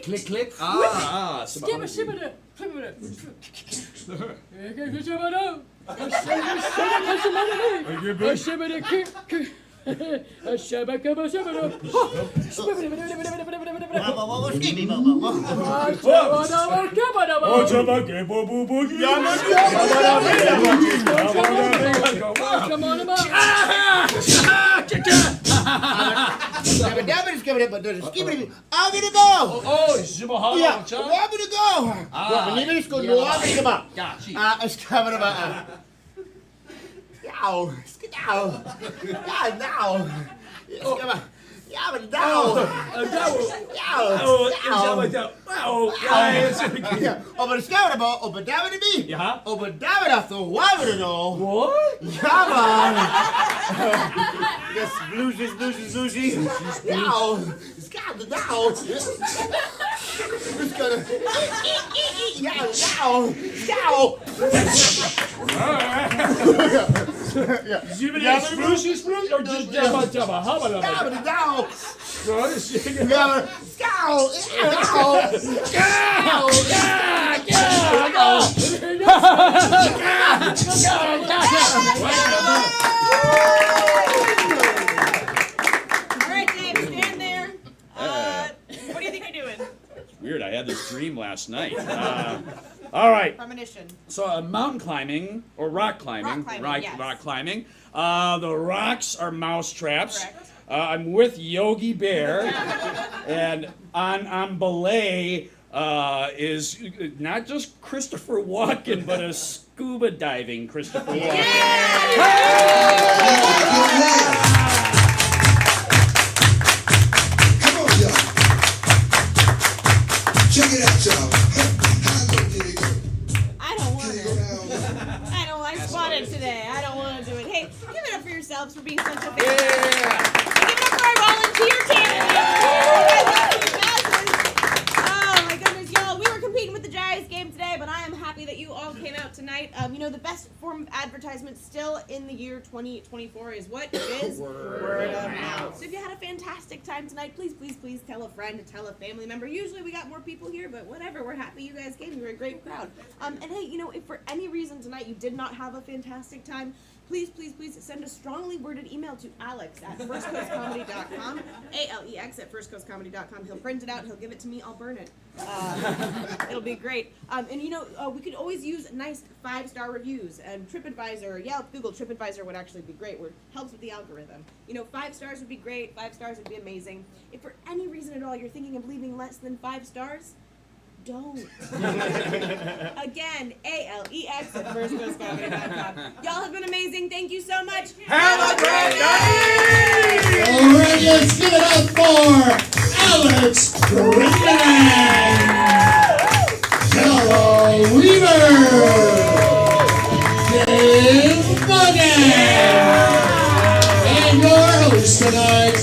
Click, click. Who's gonna? Yow, yow, yow. Zibbity sprucey spruce or just jabba jabba hubba dubba? Yow, yow. Good, shake it. Yow, yow, All right, Dave, stand there. What do you think you're doing? Weird, I had this dream last night. All right. Premonition. So mountain climbing or rock climbing. Rock climbing, yes. Rock climbing. The rocks are mouse traps. Correct. I'm with Yogi Bear, and on belay is not just Christopher Walken, but a scuba diving Christopher Walken. Come on, y'all. Check it out, y'all. I don't want to. I spotted today. I don't want to do it. Hey, give it up for yourselves for being such a fan. Give it up for our volunteer Oh my goodness, y'all. We were competing with the Giants game today, but I am happy that you all came out tonight. You know, the best form of advertisement still in the year 2024 is what? It is word of mouth. So if you had a fantastic time tonight, please, please, please tell a friend, tell a family member. Usually we got more people here, but whatever. We're happy you guys came. You were a great crowd. And hey, you know, if for any reason tonight you did not have a fantastic time, please, please, please send a strongly worded email to Alex at firstcoastcomedy.com, ALEX at firstcoastcomedy.com. He'll print it out, he'll give it to me, I'll burn it. It'll be great. And you know, we could always use nice 5-star reviews, and TripAdvisor, Yelp, Google, TripAdvisor would actually be great. It helps with the algorithm. You know, 5 stars would be great, 5 stars would be amazing. If for any reason at all you're thinking of leaving less than 5 stars, don't. Again, ALEX at firstcoastcomedy.com. Y'all have been amazing. Thank you so much. Have a great night! Alright, let's give it up for Alex Griffin, Carol Weaver, Dave Morgan, and your host tonight,